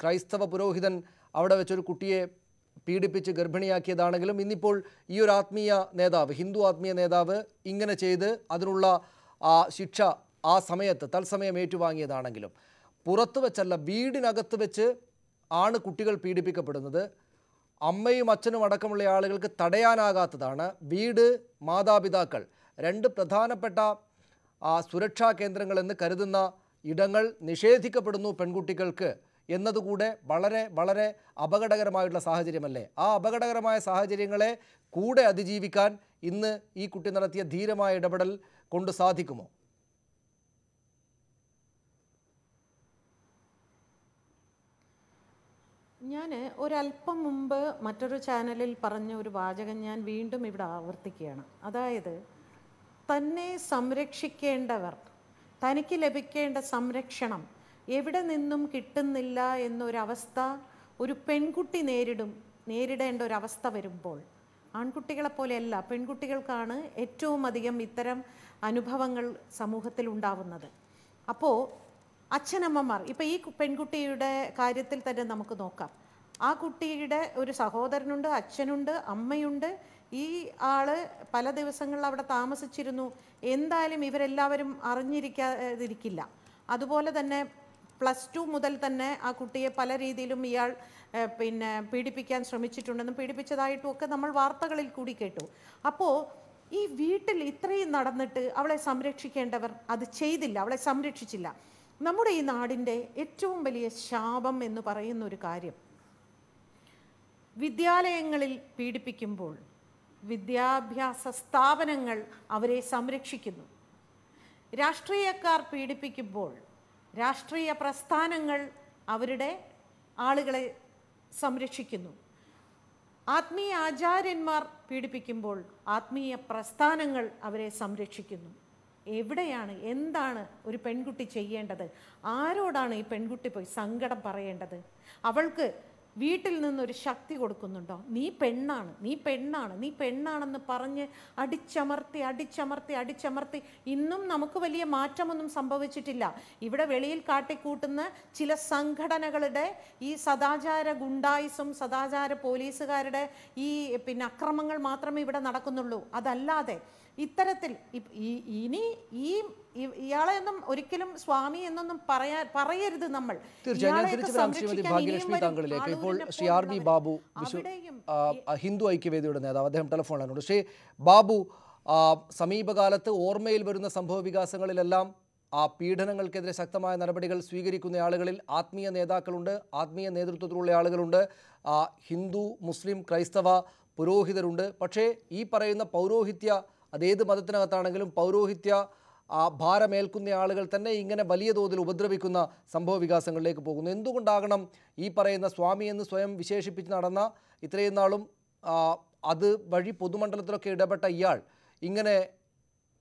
ക്രൈസ്തവ പുരോഹിതൻ അവിടെ വെച്ചൊരു കുട്ടിയെ പീഡിപ്പിച്ച് ഗർഭിണിയാക്കിയതാണെങ്കിലും ഇന്നിപ്പോൾ ഈ ഒരു ആത്മീയ നേതാവ്, ഹിന്ദു ആത്മീയ നേതാവ് ഇങ്ങനെ ചെയ്ത് അതിനുള്ള ശിക്ഷ ആ സമയത്ത് തത്സമയം ഏറ്റുവാങ്ങിയതാണെങ്കിലും പുറത്തു വെച്ചല്ല, വീടിനകത്ത് വെച്ച് ആണ് കുട്ടികൾ പീഡിപ്പിക്കപ്പെടുന്നത്. അമ്മയും അച്ഛനും അടക്കമുള്ള ആളുകൾക്ക് തടയാനാകാത്തതാണ്. വീട്, മാതാപിതാക്കൾ 2 പ്രധാനപ്പെട്ട സുരക്ഷാ കേന്ദ്രങ്ങളെന്ന് കരുതുന്ന ഇടങ്ങൾ നിഷേധിക്കപ്പെടുന്നു പെൺകുട്ടികൾക്ക് എന്നതുകൂടെ വളരെ വളരെ അപകടകരമായിട്ടുള്ള സാഹചര്യമല്ലേ? ആ അപകടകരമായ സാഹചര്യങ്ങളെ കൂടെ അതിജീവിക്കാൻ ഇന്ന് ഈ കുട്ടി നടത്തിയ ധീരമായ ഇടപെടൽ കൊണ്ട് സാധിക്കുമോ? ഞാൻ ഒരല്പം മുമ്പ് മറ്റൊരു ചാനലിൽ പറഞ്ഞ ഒരു വാചകം ഞാൻ വീണ്ടും ഇവിടെ ആവർത്തിക്കുകയാണ്. അതായത്, തന്നെ സംരക്ഷിക്കേണ്ടവർ, തനിക്ക് ലഭിക്കേണ്ട സംരക്ഷണം എവിടെ നിന്നും കിട്ടുന്നില്ല എന്നൊരവസ്ഥ ഒരു പെൺകുട്ടി നേരിടേണ്ട ഒരവസ്ഥ വരുമ്പോൾ, ആൺകുട്ടികളെ പോലെയല്ല, പെൺകുട്ടികൾക്കാണ് ഏറ്റവും അധികം ഇത്തരം അനുഭവങ്ങൾ സമൂഹത്തിൽ ഉണ്ടാവുന്നത്. അപ്പോൾ അച്ഛനമ്മമാർ, ഇപ്പം ഈ പെൺകുട്ടിയുടെ കാര്യത്തിൽ തന്നെ നമുക്ക് നോക്കാം. ആ കുട്ടിയുടെ ഒരു സഹോദരനുണ്ട്, അച്ഛനുണ്ട്, അമ്മയുണ്ട്. ഈ ആള് പല ദിവസങ്ങളിൽ അവിടെ താമസിച്ചിരുന്നു. എന്തായാലും ഇവരെല്ലാവരും അറിഞ്ഞിരിക്കാതിരിക്കില്ല. അതുപോലെ തന്നെ +2 മുതൽ തന്നെ ആ കുട്ടിയെ പല രീതിയിലും ഇയാൾ പീഡിപ്പിക്കാൻ ശ്രമിച്ചിട്ടുണ്ടെന്നും പീഡിപ്പിച്ചതായിട്ടും ഒക്കെ നമ്മൾ വാർത്തകളിൽ കൂടി കേട്ടു. അപ്പോൾ ഈ വീട്ടിൽ ഇത്രയും നടന്നിട്ട് അവളെ സംരക്ഷിക്കേണ്ടവർ അത് ചെയ്തില്ല, അവളെ സംരക്ഷിച്ചില്ല. നമ്മുടെ ഈ നാടിൻ്റെ ഏറ്റവും വലിയ ശാപം എന്ന് പറയുന്ന ഒരു കാര്യം, വിദ്യാലയങ്ങളിൽ പീഡിപ്പിക്കുമ്പോൾ വിദ്യാഭ്യാസ സ്ഥാപനങ്ങൾ അവരെ സംരക്ഷിക്കുന്നു. രാഷ്ട്രീയക്കാർ പീഡിപ്പിക്കുമ്പോൾ രാഷ്ട്രീയ പ്രസ്ഥാനങ്ങൾ അവരുടെ ആളുകളെ സംരക്ഷിക്കുന്നു. ആത്മീയ ആചാര്യന്മാർ പീഡിപ്പിക്കുമ്പോൾ ആത്മീയ പ്രസ്ഥാനങ്ങൾ അവരെ സംരക്ഷിക്കുന്നു. എവിടെയാണ്, എന്താണ് ഒരു പെൺകുട്ടി ചെയ്യേണ്ടത്? ആരോടാണ് ഈ പെൺകുട്ടി പോയി സങ്കടം പറയേണ്ടത്? അവൾക്ക് വീട്ടിൽ നിന്നൊരു ശക്തി കൊടുക്കുന്നുണ്ടോ? നീ പെണ്ണാണ്, നീ പെണ്ണാണ്, നീ പെണ്ണാണെന്ന് പറഞ്ഞ് അടിച്ചമർത്തി ഇന്നും നമുക്ക് വലിയ മാറ്റമൊന്നും സംഭവിച്ചിട്ടില്ല. ഇവിടെ വെളിയിൽ കാട്ടിക്കൂട്ടുന്ന ചില സംഘടനകളുടെ ഈ സദാചാര ഗുണ്ടായിസും സദാചാര പോലീസുകാരുടെ ഈ അക്രമങ്ങൾ മാത്രമേ ഇവിടെ നടക്കുന്നുള്ളൂ. അതല്ലാതെ ഇത്തരത്തിൽ ഇനി ഇയാളെ ഒന്നും ഒരിക്കലും സ്വാമി എന്നൊന്നും പറയരുത് നമ്മൾ. താങ്കളിലേക്ക് ഇപ്പോൾ ശ്രീ RB ബാബു, ഹിന്ദു ഐക്യവേദിയുടെ നേതാവ്, അദ്ദേഹം ടെലിഫോണിലാണ്. ശ്രീ ബാബു, സമീപകാലത്ത് ഓർമ്മയിൽ വരുന്ന സംഭവ വികാസങ്ങളിലെല്ലാം ആ പീഡനങ്ങൾക്കെതിരെ ശക്തമായ നടപടികൾ സ്വീകരിക്കുന്ന ആളുകളിൽ ആത്മീയ നേതാക്കളുണ്ട്, ആത്മീയ നേതൃത്വത്തിലുള്ള ആളുകളുണ്ട്, ഹിന്ദു, മുസ്ലിം, ക്രൈസ്തവ പുരോഹിതരുണ്ട്. പക്ഷേ ഈ പറയുന്ന പൗരോഹിത്യ, അതേത് മതത്തിനകത്താണെങ്കിലും പൗരോഹിത്യ ഭാരമേൽക്കുന്ന ആളുകൾ തന്നെ ഇങ്ങനെ വലിയ തോതിൽ ഉപദ്രവിക്കുന്ന സംഭവ വികാസങ്ങളിലേക്ക് പോകുന്നു. എന്തുകൊണ്ടാകണം ഈ പറയുന്ന സ്വാമി എന്ന് സ്വയം വിശേഷിപ്പിച്ച് നടന്ന, ഇത്രയും നാളും അത് വഴി പൊതുമണ്ഡലത്തിലൊക്കെ ഇടപെട്ട ഇയാൾ ഇങ്ങനെ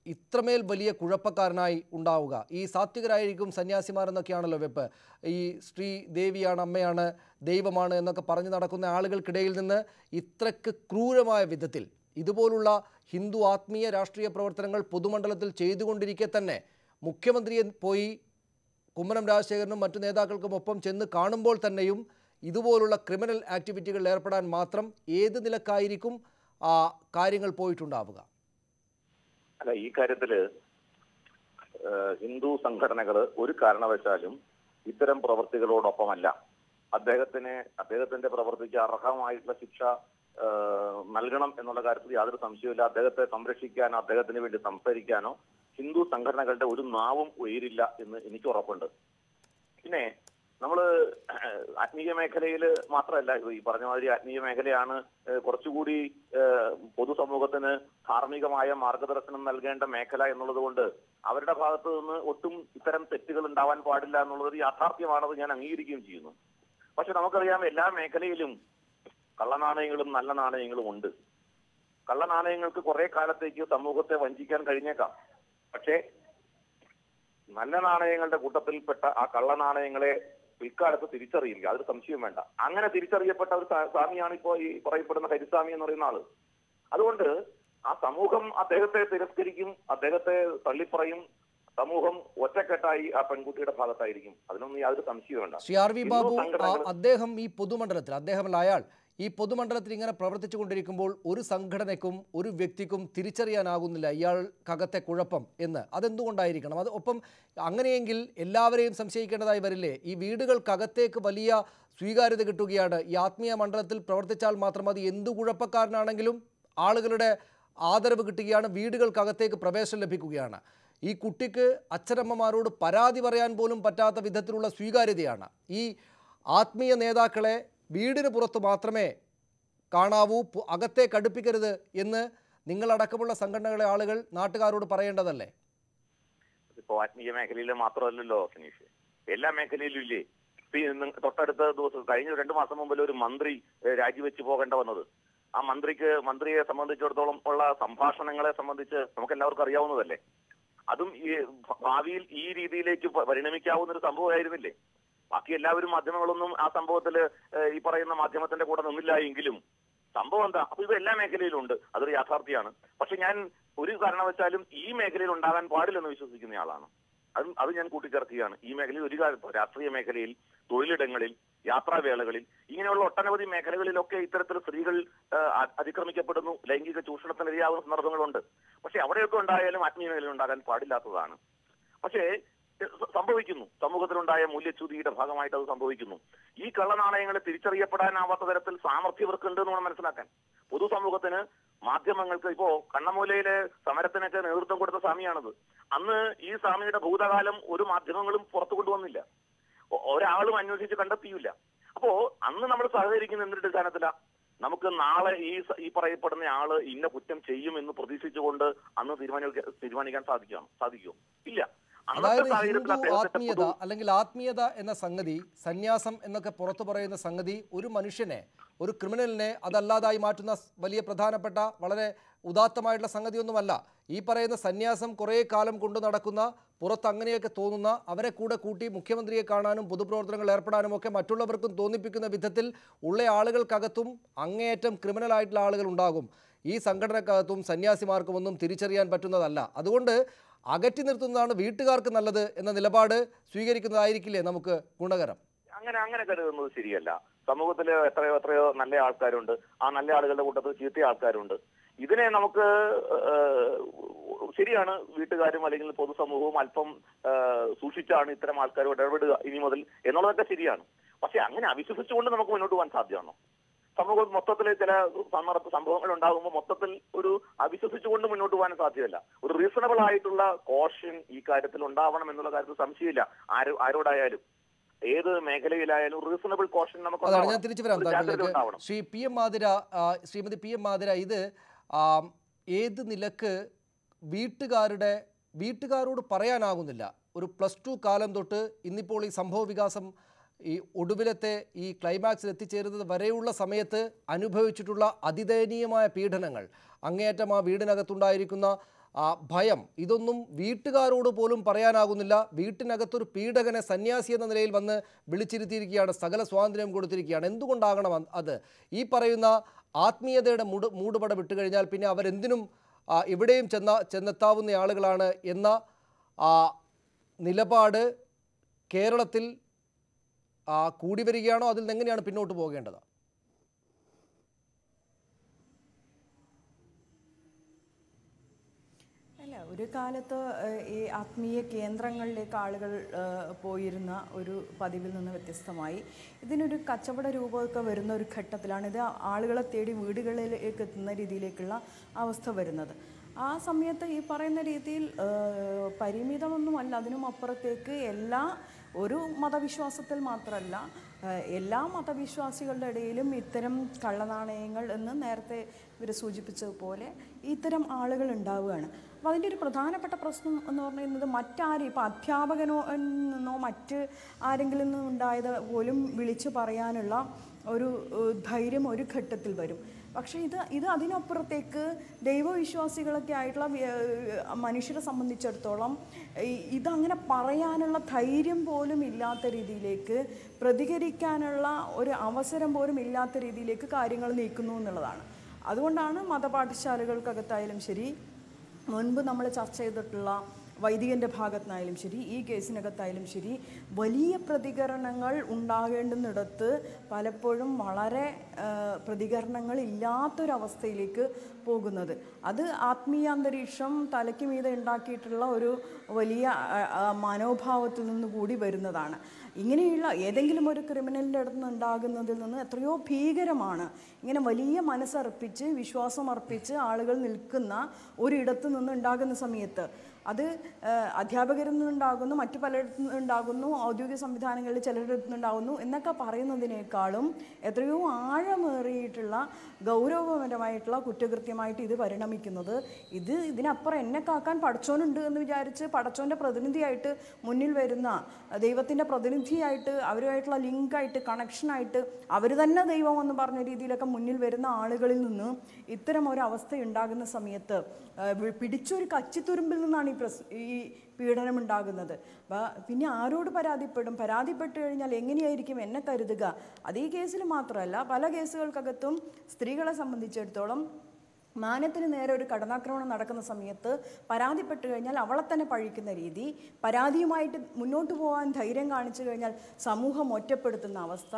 ഇത്രമേൽ വലിയ കുഴപ്പക്കാരനായി ഉണ്ടാവുക? ഈ സാത്വികരായിരിക്കും സന്യാസിമാരെന്നൊക്കെയാണല്ലോ വെപ്പ്. ഈ സ്ത്രീ ദേവിയാണ്, അമ്മയാണ്, ദൈവമാണ് എന്നൊക്കെ പറഞ്ഞു നടക്കുന്ന ആളുകൾക്കിടയിൽ നിന്ന് ഇത്രയ്ക്ക് ക്രൂരമായ വിധത്തിൽ ഇതുപോലുള്ള ഹിന്ദു ആത്മീയ രാഷ്ട്രീയ പ്രവർത്തനങ്ങൾ പൊതുമണ്ഡലത്തിൽ ചെയ്തുകൊണ്ടിരിക്കെ തന്നെ മുഖ്യമന്ത്രിയെ പോയി കുമ്മനം രാജശേഖരനും മറ്റു നേതാക്കൾക്കും ഒപ്പം ചെന്ന് കാണുമ്പോൾ തന്നെയും ഇതുപോലുള്ള ക്രിമിനൽ ആക്ടിവിറ്റികളിൽ ഏർപ്പെടാൻ മാത്രം ഏത് നിലക്കായിരിക്കും കാര്യങ്ങൾ പോയിട്ടുണ്ടാവുക? അല്ല, ഈ കാര്യത്തിൽ ഹിന്ദു സംഘടനകൾ ഒരു കാരണവശാലും ഇത്തരം പ്രവൃത്തികളോടൊപ്പമല്ല. അദ്ദേഹത്തിന്റെ പ്രവൃത്തിക്ക് അർഹമായിട്ടുള്ള ശിക്ഷ നൽകണം എന്നുള്ള കാര്യത്തിൽ യാതൊരു സംശയമില്ല. അദ്ദേഹത്തെ സംരക്ഷിക്കാനോ അദ്ദേഹത്തിന് വേണ്ടി സംസാരിക്കാനോ ഹിന്ദു സംഘടനകളുടെ ഒരു നാവും ഉയരില്ല എന്ന് എനിക്ക് ഉറപ്പുണ്ട്. പിന്നെ നമ്മൾ ആത്മീയ മേഖലയിൽ മാത്രമല്ല, ഈ പറഞ്ഞ മാതിരി ആത്മീയ മേഖലയാണ് കുറച്ചുകൂടി പൊതുസമൂഹത്തിന് ധാർമ്മികമായ മാർഗദർശനം നൽകേണ്ട മേഖല എന്നുള്ളത് കൊണ്ട് അവരുടെ ഭാഗത്ത് നിന്ന് ഒട്ടും ഇത്തരം തെറ്റുകൾ ഉണ്ടാവാൻ പാടില്ല എന്നുള്ളത് യാഥാർത്ഥ്യമാണത് ഞാൻ അംഗീകരിക്കുകയും ചെയ്യുന്നു. പക്ഷെ നമുക്കറിയാം, എല്ലാ മേഖലയിലും കള്ളനാണയങ്ങളും നല്ല നാണയങ്ങളും ഉണ്ട്. കള്ളനാണയങ്ങൾക്ക് കുറെ കാലത്തേക്ക് സമൂഹത്തെ വഞ്ചിക്കാൻ കഴിഞ്ഞേക്കാം. പക്ഷേ നല്ല നാണയങ്ങളുടെ കൂട്ടത്തിൽപ്പെട്ട ആ കള്ളനാണയങ്ങളെ പിൽക്കാലത്ത് തിരിച്ചറിയില്ല, അതൊരു സംശയം വേണ്ട. അങ്ങനെ തിരിച്ചറിയപ്പെട്ട ഒരു സ്വാമിയാണ് ഇപ്പോൾ ഈ പറയപ്പെടുന്ന ഹരിസ്വാമി എന്ന് പറയുന്ന ആള്. അതുകൊണ്ട് ആ സമൂഹം അദ്ദേഹത്തെ തിരസ്കരിക്കും, അദ്ദേഹത്തെ തള്ളിപ്പറയും. സമൂഹം ഒറ്റക്കെട്ടായി ആ പെൺകുട്ടിയുടെ ഭാഗത്തായിരിക്കും. അതിനൊന്നും യാതൊരു സംശയവും വേണ്ട. ശ്രീ ആർ വി ബാബു, അദ്ദേഹം ഈ പൊതുമണ്ഡലത്തിൽ, അദ്ദേഹമല്ല അയാൾ ഈ പൊതുമണ്ഡലത്തിൽ ഇങ്ങനെ പ്രവർത്തിച്ചു കൊണ്ടിരിക്കുമ്പോൾ ഒരു സംഘടനയ്ക്കും ഒരു വ്യക്തിക്കും തിരിച്ചറിയാനാകുന്നില്ല ഇയാൾക്കകത്തെ കുഴപ്പം എന്ന്. അതെന്തുകൊണ്ടായിരിക്കണം? അത് ഒപ്പം അങ്ങനെയെങ്കിൽ എല്ലാവരെയും സംശയിക്കേണ്ടതായി വരില്ലേ? ഈ വീടുകൾക്കകത്തേക്ക് വലിയ സ്വീകാര്യത കിട്ടുകയാണ്. ഈ ആത്മീയ മണ്ഡലത്തിൽ പ്രവർത്തിച്ചാൽ മാത്രം മതി, എന്തു കുഴപ്പക്കാരനാണെങ്കിലും ആളുകളുടെ ആദരവ് കിട്ടുകയാണ്, വീടുകൾക്കകത്തേക്ക് പ്രവേശനം ലഭിക്കുകയാണ്. ഈ കുട്ടിക്ക് അച്ഛനമ്മമാരോട് പരാതി പറയാൻ പോലും പറ്റാത്ത വിധത്തിലുള്ള സ്വീകാര്യതയാണ്. ഈ ആത്മീയ നേതാക്കളെ വീടിന് പുറത്ത് മാത്രമേ കാണാവൂ, അകത്തേക്ക് അടുപ്പിക്കരുത് എന്ന് നിങ്ങളടക്കമുള്ള സംഘടനകളെ ആളുകൾ നാട്ടുകാരോട് പറയേണ്ടതല്ലേ? ഇപ്പോ ആത്മീയ മേഖലയിൽ മാത്രമല്ലല്ലോ സനീഷ്, എല്ലാ മേഖലയിലും ഇല്ലേ? തൊട്ടടുത്ത ദിവസം കഴിഞ്ഞ 2 മാസം മുമ്പിൽ ഒരു മന്ത്രി രാജിവെച്ച് പോകേണ്ട വന്നത്. ആ മന്ത്രിയെ സംബന്ധിച്ചിടത്തോളം ഉള്ള സംഭാഷണങ്ങളെ സംബന്ധിച്ച് നമുക്ക് എല്ലാവർക്കും അറിയാവുന്നതല്ലേ. അതും ഈ ഭാവിയിൽ ഈ രീതിയിലേക്ക് പരിണമിക്കാവുന്ന ഒരു സംഭവമായിരുന്നില്ലേ? ബാക്കി എല്ലാവരും മാധ്യമങ്ങളൊന്നും ആ സംഭവത്തിൽ ഈ പറയുന്ന മാധ്യമത്തിന്റെ കൂടെ നിന്നില്ല എങ്കിലും സംഭവം എന്താ? അപ്പൊ ഇത് എല്ലാ മേഖലയിലും ഉണ്ട്, അതൊരു യാഥാർത്ഥ്യമാണ്. പക്ഷെ ഞാൻ ഒരു കാരണവശാലും ഈ മേഖലയിൽ ഉണ്ടാകാൻ പാടില്ലെന്ന് വിശ്വസിക്കുന്ന ആളാണ്. അത് ഞാൻ കൂട്ടിച്ചേർക്കുകയാണ്. ഈ മേഖലയിൽ ഒരു കാലത്ത് രാഷ്ട്രീയ മേഖലയിൽ, തൊഴിലിടങ്ങളിൽ, യാത്രാവേളകളിൽ, ഇങ്ങനെയുള്ള ഒട്ടനവധി മേഖലകളിലൊക്കെ ഇത്തരത്തിൽ സ്ത്രീകൾ അതിക്രമിക്കപ്പെടുന്നു, ലൈംഗിക ചൂഷണത്തിനിരയാവുന്ന സന്ദർഭങ്ങളുണ്ട്. പക്ഷെ അവിടെയൊക്കെ ഉണ്ടായാലും ആത്മീയ മേഖലയിൽ ഉണ്ടാകാൻ പാടില്ലാത്തതാണ്. പക്ഷേ സംഭവിക്കുന്നു, സമൂഹത്തിലുണ്ടായ മൂല്യച്യുതിയുടെ ഭാഗമായിട്ട് അത് സംഭവിക്കുന്നു. ഈ കള്ളനാണയങ്ങളെ തിരിച്ചറിയപ്പെടാനാവാത്ത തരത്തിൽ സാമർഥ്യം ഇവർക്കുണ്ട് എന്ന് വേണം മനസ്സിലാക്കാൻ. പൊതുസമൂഹത്തിന്, മാധ്യമങ്ങൾക്ക്, ഇപ്പോ കണ്ണമൂലയിലെ സമരത്തിനൊക്കെ നേതൃത്വം കൊടുത്ത സ്വാമിയാണത്. അന്ന് ഈ സ്വാമിയുടെ ഭൂതകാലം ഒരു മാധ്യമങ്ങളും പുറത്തു കൊണ്ടുവന്നില്ല, ഒരാളും അന്വേഷിച്ച് കണ്ടെത്തിയില്ല. അപ്പോ അന്ന് നമ്മൾ സഹകരിക്കുന്ന എന്തൊരു അടിസ്ഥാനത്തിലാ? നമുക്ക് നാളെ ഈ പറയപ്പെടുന്ന ആള് ഇന്ന കുറ്റം ചെയ്യുമെന്ന് പ്രതീക്ഷിച്ചുകൊണ്ട് അന്ന് തീരുമാനിക്കാൻ സാധിക്കുമോ? ഇല്ല. അതായത് ഹിന്ദു ആത്മീയത അല്ലെങ്കിൽ ആത്മീയത എന്ന സംഗതി, സന്യാസം എന്നൊക്കെ പുറത്തു പറയുന്ന സംഗതി ഒരു മനുഷ്യനെ, ഒരു ക്രിമിനലിനെ അതല്ലാതായി മാറ്റുന്ന വലിയ പ്രധാനപ്പെട്ട വളരെ ഉദാത്തമായിട്ടുള്ള സംഗതിയൊന്നുമല്ല. ഈ പറയുന്ന സന്യാസം കുറേ കാലം കൊണ്ടു നടക്കുന്ന, പുറത്ത് അങ്ങനെയൊക്കെ തോന്നുന്ന, അവരെ കൂടെ കൂട്ടി മുഖ്യമന്ത്രിയെ കാണാനും പൊതുപ്രവർത്തനങ്ങൾ ഏർപ്പെടാനും ഒക്കെ മറ്റുള്ളവർക്കും തോന്നിപ്പിക്കുന്ന വിധത്തിൽ ഉള്ള ആളുകൾക്കകത്തും അങ്ങേയറ്റം ക്രിമിനലായിട്ടുള്ള ആളുകൾ ഉണ്ടാകും. ഈ സംഘടനക്കകത്തും സന്യാസിമാർക്കും ഒന്നും തിരിച്ചറിയാൻ പറ്റുന്നതല്ല. അതുകൊണ്ട് അകറ്റി നിർത്തുന്നതാണ് വീട്ടുകാർക്ക് നല്ലത് എന്ന നിലപാട് സ്വീകരിക്കുന്നതായിരിക്കില്ലേ നമുക്ക് ഗുണകരം? അങ്ങനെ കരുതുന്നത് ശരിയല്ല. സമൂഹത്തിൽ എത്രയോ നല്ല ആൾക്കാരുണ്ട്. ആ നല്ല ആളുകളുടെ കൂട്ടത്തിൽ ചീത്ത ആൾക്കാരുണ്ട്. ഇതിനെ നമുക്ക് ശരിയാണ്, വീട്ടുകാരും അല്ലെങ്കിൽ പൊതുസമൂഹവും അല്പം സൂക്ഷിച്ചാണ് ഇത്തരം ആൾക്കാരോട് ഇടപെടുക ഇനി മുതൽ എന്നുള്ളതൊക്കെ ശരിയാണ്. പക്ഷെ അങ്ങനെ അവിശ്വസിച്ചുകൊണ്ട് നമുക്ക് മുന്നോട്ട് പോകാൻ സാധ്യമാണോ? സമൂഹം മൊത്തത്തിൽ ചില സംഭവങ്ങൾ ഉണ്ടാകുമ്പോൾ മൊത്തത്തിൽ ഒരു അവിശ്വസിച്ചുകൊണ്ട് മുന്നോട്ട് പോകാൻ സാധ്യമല്ല. ഒരു റീസണബിൾ ആയിട്ടുള്ള കോഷൻ ഈ കാര്യത്തിൽ ഉണ്ടാവണം എന്നുള്ള കാര്യത്തിൽ സംശയമില്ല. ആരോടായാലും, ഏത് മേഖലയിലായാലും റീസണബിൾ കോഷൻ നമുക്ക് ഞാൻ തിരിച്ചു വരാം താങ്കളിലേക്ക്. ശ്രീമതി പി എം മാതിര, ഇത് ഏത് നിലക്ക് വീട്ടുകാരോട് പറയാനാകുന്നില്ല? ഒരു +2 കാലം തൊട്ട് ഇന്നിപ്പോൾ ഈ സംഭവ വികാസം, ഈ ഒടുവിലത്തെ ഈ ക്ലൈമാക്സിൽ എത്തിച്ചേരുന്നത് വരെയുള്ള സമയത്ത് അനുഭവിച്ചിട്ടുള്ള അതിദയനീയമായ പീഡനങ്ങൾ, അങ്ങേയറ്റം ആ വീടിനകത്തുണ്ടായിരിക്കുന്ന ഭയം, ഇതൊന്നും വീട്ടുകാരോട് പോലും പറയാനാകുന്നില്ല. വീട്ടിനകത്തൊരു പീഡകനെ സന്യാസി എന്ന നിലയിൽ വന്ന് വിളിച്ചിരുത്തിയിരിക്കുകയാണ്, സകല സ്വാതന്ത്ര്യം കൊടുത്തിരിക്കുകയാണ്. എന്തുകൊണ്ടാകണം അത്? ഈ പറയുന്ന ആത്മീയതയുടെ മൂടുപട വിട്ടുകഴിഞ്ഞാൽ പിന്നെ അവരെന്തിനും എവിടെയും ചെന്നെത്താവുന്ന ആളുകളാണ് എന്ന നിലപാട് കേരളത്തിൽ കൂടി വരികയാണോ? അതിൽ നിന്ന് എങ്ങനെയാണ് പിന്നോട്ട് പോകേണ്ടത്? അല്ല, ഒരു കാലത്ത് ഈ ആത്മീയ കേന്ദ്രങ്ങളിലേക്ക് ആളുകൾ പോയിരുന്ന ഒരു പതിവിൽ നിന്ന് വ്യത്യസ്തമായി ഇതിനൊരു കച്ചവട രൂപമൊക്കെ വരുന്ന ഒരു ഘട്ടത്തിലാണ് ഇത് ആളുകളെ തേടി വീടുകളിലേക്ക് എത്തുന്ന രീതിയിലേക്കുള്ള അവസ്ഥ വരുന്നത്. ആ സമയത്ത് ഈ പറയുന്ന രീതിയിൽ പരിമിതമൊന്നുമല്ല, അതിനും അപ്പുറത്തേക്ക് ഒരു മതവിശ്വാസത്തിൽ മാത്രമല്ല, എല്ലാ മതവിശ്വാസികളുടെ ഇടയിലും ഇത്തരം കള്ളനാണയങ്ങൾ എന്ന് നേരത്തെ ഇവർ സൂചിപ്പിച്ചതുപോലെ ഇത്തരം ആളുകൾ ഉണ്ടാവുകയാണ്. അപ്പോൾ അതിൻ്റെ ഒരു പ്രധാനപ്പെട്ട പ്രശ്നം എന്ന് പറയുന്നത് മറ്റാരും, ഇപ്പോൾ അധ്യാപകനോ നിന്നോ മറ്റ് ആരെങ്കിലും നിന്നും ഉണ്ടായത് പോലും വിളിച്ചു പറയാനുള്ള ഒരു ധൈര്യം ഒരു ഘട്ടത്തിൽ വരും. പക്ഷേ ഇത് അതിനപ്പുറത്തേക്ക് ദൈവവിശ്വാസികളൊക്കെ ആയിട്ടുള്ള മനുഷ്യരെ സംബന്ധിച്ചിടത്തോളം ഇതങ്ങനെ പറയാനുള്ള ധൈര്യം പോലും ഇല്ലാത്ത രീതിയിലേക്ക്, പ്രതികരിക്കാനുള്ള ഒരു അവസരം പോലും ഇല്ലാത്ത രീതിയിലേക്ക് കാര്യങ്ങൾ നീക്കുന്നു എന്നുള്ളതാണ്. അതുകൊണ്ടാണ് മതപാഠശാലകൾക്കകത്തായാലും ശരി, മുൻപ് നമ്മൾ ചർച്ച ചെയ്തിട്ടുള്ള വൈദികൻ്റെ ഭാഗത്തുനിന്നായാലും ശരി, ഈ കേസിനകത്തായാലും ശരി, വലിയ പ്രതികരണങ്ങൾ ഉണ്ടാകേണ്ടുന്നിടത്ത് പലപ്പോഴും വളരെ പ്രതികരണങ്ങൾ ഇല്ലാത്തൊരവസ്ഥയിലേക്ക് പോകുന്നത്. അത് ആത്മീയ അന്തരീക്ഷം തലയ്ക്ക് മീതെ ഉണ്ടാക്കിയിട്ടുള്ള ഒരു വലിയ മനോഭാവത്തിൽ നിന്ന് കൂടി വരുന്നതാണ്. ഇങ്ങനെയുള്ള ഏതെങ്കിലും ഒരു ക്രിമിനലിൻ്റെ അടുത്ത് നിന്ന് ഉണ്ടാകുന്നതിൽ നിന്ന് എത്രയോ ഭീകരമാണ് ഇങ്ങനെ വലിയ മനസ്സർപ്പിച്ച് വിശ്വാസം അർപ്പിച്ച് ആളുകൾ നിൽക്കുന്ന ഒരിടത്ത് നിന്ന് ഉണ്ടാകുന്ന സമയത്ത്. അത് അധ്യാപകരിൽ നിന്നുണ്ടാകുന്നു, മറ്റു പലയിടത്തു നിന്നുണ്ടാകുന്നു, ഔദ്യോഗിക സംവിധാനങ്ങളിൽ ചിലരുടെ അടുത്ത് നിന്നുണ്ടാകുന്നു എന്നൊക്കെ പറയുന്നതിനേക്കാളും എത്രയോ ആഴമേറിയിട്ടുള്ള ഗൗരവപരമായിട്ടുള്ള കുറ്റകൃത്യമായിട്ട് ഇത് പരിണമിക്കുന്നത്. ഇതിനപ്പുറം എന്നെ കാക്കാൻ പടച്ചോനുണ്ട് എന്ന് വിചാരിച്ച് പടച്ചോൻ്റെ പ്രതിനിധിയായിട്ട് മുന്നിൽ വരുന്ന, ദൈവത്തിൻ്റെ പ്രതിനിധിയായിട്ട് അവരുമായിട്ടുള്ള ലിങ്കായിട്ട് കണക്ഷനായിട്ട് അവർ തന്നെ ദൈവം എന്ന് പറഞ്ഞ രീതിയിലൊക്കെ മുന്നിൽ വരുന്ന ആളുകളിൽ നിന്ന് ഇത്തരം ഒരു അവസ്ഥ ഉണ്ടാകുന്ന സമയത്ത് പിടിച്ചൊരു കച്ചിത്തുരുമ്പിൽ നിന്നാണ് ഈ പീഡനം ഉണ്ടാകുന്നത്. പിന്നെ ആരോട് പരാതിപ്പെടും? പരാതിപ്പെട്ട് കഴിഞ്ഞാൽ എങ്ങനെയായിരിക്കും എന്നെ കരുതുക? അത് ഈ കേസിൽ മാത്രമല്ല, പല കേസുകൾക്കകത്തും സ്ത്രീകളെ സംബന്ധിച്ചിടത്തോളം മാനത്തിന് നേരെ ഒരു കടന്നാക്രമണം നടക്കുന്ന സമയത്ത് പരാതിപ്പെട്ട് കഴിഞ്ഞാൽ അവളെ തന്നെ പഴിക്കുന്ന രീതി, പരാതിയുമായിട്ട് മുന്നോട്ട് പോകാൻ ധൈര്യം കാണിച്ചു കഴിഞ്ഞാൽ സമൂഹം ഒറ്റപ്പെടുത്തുന്ന അവസ്ഥ,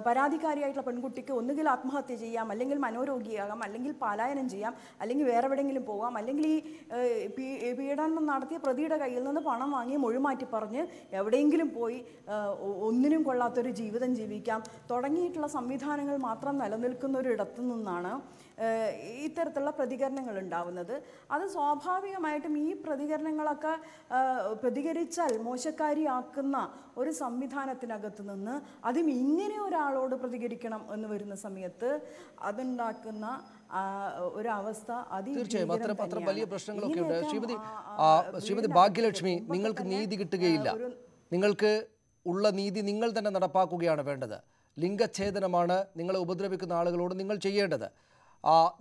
പരാതിക്കാരിയായിട്ടുള്ള പെൺകുട്ടിക്ക് ഒന്നുകിൽ ആത്മഹത്യ ചെയ്യാം, അല്ലെങ്കിൽ മനോരോഗിയാകാം, അല്ലെങ്കിൽ പലായനം ചെയ്യാം, അല്ലെങ്കിൽ വേറെ എവിടെയെങ്കിലും പോകാം, അല്ലെങ്കിൽ ഈ പീഡനം നടത്തിയ പ്രതിയുടെ കയ്യിൽ നിന്ന് പണം വാങ്ങി മൊഴിമാറ്റി പറഞ്ഞ് എവിടെയെങ്കിലും പോയി ഒന്നിനും കൊള്ളാത്തൊരു ജീവിതം ജീവിക്കാം തുടങ്ങിയിട്ടുള്ള സംവിധാനങ്ങൾ മാത്രം നിലനിൽക്കുന്ന ഒരിടത്തു നിന്നാണ് ഇത്തരത്തിലുള്ള പ്രതികരണങ്ങൾ ഉണ്ടാവുന്നത്. അത് സ്വാഭാവികമായിട്ടും ഈ പ്രതികരണങ്ങളൊക്കെ പ്രതികരിച്ചാൽ മോശക്കാരിയാക്കുന്ന ഒരു സംവിധാനത്തിനകത്ത് നിന്ന് അതും ഇങ്ങനെ ഒരാളോട് പ്രതികരിക്കണം എന്ന് വരുന്ന സമയത്ത് അതുണ്ടാക്കുന്ന ഒരവസ്ഥ തീർച്ചയായും അത്ര വലിയ പ്രശ്നങ്ങളൊക്കെ ഉണ്ട്. ശ്രീമതി ഭാഗ്യലക്ഷ്മി, നിങ്ങൾക്ക് നീതി കിട്ടുകയില്ല. നിങ്ങൾക്ക് ഉള്ള നീതി നിങ്ങൾ തന്നെ നടപ്പാക്കുകയാണ് വേണ്ടത്. ലിംഗച്ഛേദനമാണ് നിങ്ങളെ ഉപദ്രവിക്കുന്ന ആളുകളോട് നിങ്ങൾ ചെയ്യേണ്ടത്.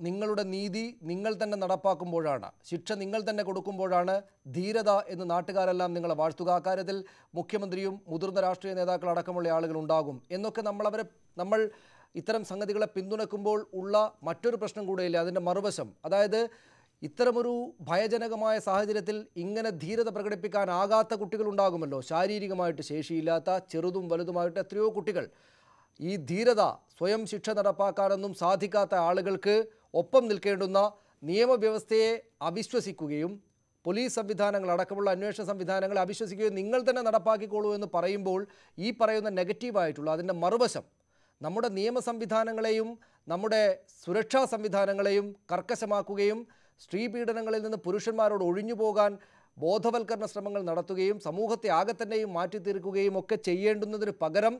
നിങ്ങളുടെ നീതി നിങ്ങൾ തന്നെ നടപ്പാക്കുമ്പോഴാണ്, ശിക്ഷ നിങ്ങൾ തന്നെ കൊടുക്കുമ്പോഴാണ് ധീരത എന്ന് നാട്ടുകാരെല്ലാം നിങ്ങളെ വാഴ്ത്തുക. അക്കാര്യത്തിൽ മുഖ്യമന്ത്രിയും മുതിർന്ന രാഷ്ട്രീയ നേതാക്കൾ അടക്കമുള്ള ആളുകൾ ഉണ്ടാകും എന്നൊക്കെ നമ്മൾ ഇത്തരം സംഗതികളെ പിന്തുണയ്ക്കുമ്പോൾ ഉള്ള മറ്റൊരു പ്രശ്നം കൂടെയില്ല, അതിൻ്റെ മറുവശം. അതായത് ഇത്തരമൊരു ഭയജനകമായ സാഹചര്യത്തിൽ ഇങ്ങനെ ധീരത പ്രകടിപ്പിക്കാനാകാത്ത കുട്ടികളുണ്ടാകുമല്ലോ. ശാരീരികമായിട്ട് ശേഷിയില്ലാത്ത ചെറുതും വലുതുമായിട്ട് എത്രയോ കുട്ടികൾ. ഈ ധീരത, സ്വയം ശിക്ഷ നടപ്പാക്കാനൊന്നും സാധിക്കാത്ത ആളുകൾക്ക് ഒപ്പം നിൽക്കേണ്ടുന്ന നിയമവ്യവസ്ഥയെ അവിശ്വസിക്കുകയും പോലീസ് സംവിധാനങ്ങൾ അടക്കമുള്ള അന്വേഷണ സംവിധാനങ്ങളെ അവിശ്വസിക്കുകയും നിങ്ങൾ തന്നെ നടപ്പാക്കിക്കോളൂ എന്ന് പറയുമ്പോൾ ഈ പറയുന്ന നെഗറ്റീവായിട്ടുള്ള അതിൻ്റെ മറുവശം നമ്മുടെ നിയമ സംവിധാനങ്ങളെയും നമ്മുടെ സുരക്ഷാ സംവിധാനങ്ങളെയും കർക്കശമാക്കുകയും സ്ത്രീപീഡനങ്ങളിൽ നിന്ന് പുരുഷന്മാരോട് ഒഴിഞ്ഞു പോകാൻ ബോധവൽക്കരണ ശ്രമങ്ങൾ നടത്തുകയും സമൂഹത്തെ ആകെ തന്നെയും മാറ്റിത്തീർക്കുകയും ഒക്കെ ചെയ്യേണ്ടുന്നതിന് പകരം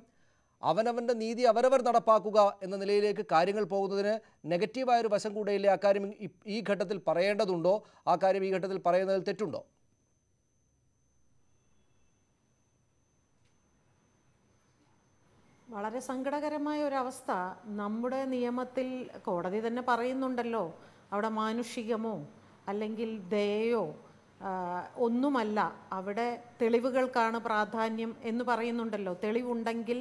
അവനവൻ്റെ നീതി അവരവർ നടപ്പാക്കുക എന്ന നിലയിലേക്ക് കാര്യങ്ങൾ പോകുന്നതിന് നെഗറ്റീവായൊരു വശം കൂടെയില്ലേ? അക്കാര്യം ഈ ഘട്ടത്തിൽ പറയേണ്ടതുണ്ടോ? ആ കാര്യം ഈ ഘട്ടത്തിൽ പറയുന്നതിൽ തെറ്റുണ്ടോ? വളരെ സങ്കടകരമായ ഒരവസ്ഥ നമ്മുടെ നിയമത്തിൽ കോടതി തന്നെ പറയുന്നുണ്ടല്ലോ. അവിടെ മാനുഷികമോ അല്ലെങ്കിൽ ദയയോ ഒന്നുമല്ല, അവിടെ തെളിവുകൾക്കാണ് പ്രാധാന്യം എന്ന് പറയുന്നുണ്ടല്ലോ. തെളിവുണ്ടെങ്കിൽ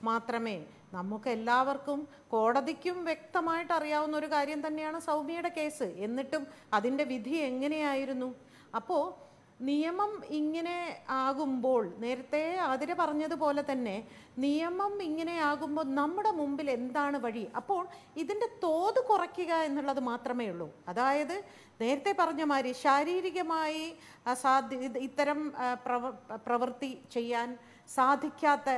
മാത്രമേ നമുക്ക് എല്ലാവർക്കും, കോടതിക്കും വ്യക്തമായിട്ട് അറിയാവുന്ന ഒരു കാര്യം തന്നെയാണ് സൗമ്യയുടെ കേസ്. എന്നിട്ടും അതിൻ്റെ വിധി എങ്ങനെയായിരുന്നു? അപ്പോൾ നിയമം ഇങ്ങനെ ആകുമ്പോൾ, നേരത്തെ ആതിര പറഞ്ഞതുപോലെ തന്നെ നിയമം ഇങ്ങനെ ആകുമ്പോൾ നമ്മുടെ മുമ്പിൽ എന്താണ് വഴി? അപ്പോൾ ഇതിൻ്റെ തോത് കുറയ്ക്കുക എന്നുള്ളത് മാത്രമേ ഉള്ളൂ. അതായത് നേരത്തെ പറഞ്ഞ മാതിരി ശാരീരികമായി ഇത്തരം പ്രവൃത്തി ചെയ്യാൻ സാധിക്കാത്ത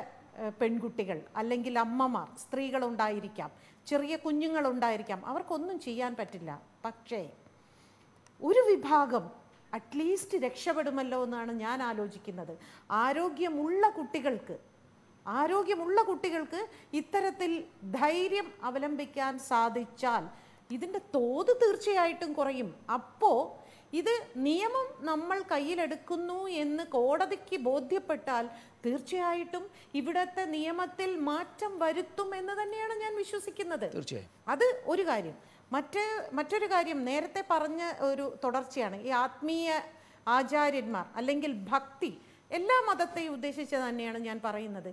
പെൺകുട്ടികൾ അല്ലെങ്കിൽ അമ്മമാർ, സ്ത്രീകളുണ്ടായിരിക്കാം, ചെറിയ കുഞ്ഞുങ്ങളുണ്ടായിരിക്കാം, അവർക്കൊന്നും ചെയ്യാൻ പറ്റില്ല. പക്ഷേ ഒരു വിഭാഗം അറ്റ്ലീസ്റ്റ് രക്ഷപ്പെടുമല്ലോ എന്നാണ് ഞാൻ ആലോചിക്കുന്നത്. ആരോഗ്യമുള്ള കുട്ടികൾക്ക് ഇത്തരത്തിൽ ധൈര്യം അവലംബിക്കാൻ സാധിച്ചാൽ ഇതിൻ്റെ തോത് തീർച്ചയായിട്ടും കുറയും. അപ്പോൾ ഇത് നിയമം നമ്മൾ കയ്യിലെടുക്കുന്നു എന്ന് കോടതിക്ക് ബോധ്യപ്പെട്ടാൽ തീർച്ചയായിട്ടും ഇവിടുത്തെ നിയമത്തിൽ മാറ്റം വരുത്തും എന്ന് തന്നെയാണ് ഞാൻ വിശ്വസിക്കുന്നത്. തീർച്ചയായും അത് ഒരു കാര്യം. മറ്റൊരു കാര്യം നേരത്തെ പറഞ്ഞ ഒരു തുടർച്ചയാണ്. ഈ ആത്മീയ ആചാര്യന്മാർ അല്ലെങ്കിൽ ഭക്തി എല്ലാ മതത്തെയും ഉദ്ദേശിച്ച് തന്നെയാണ് ഞാൻ പറയുന്നത്.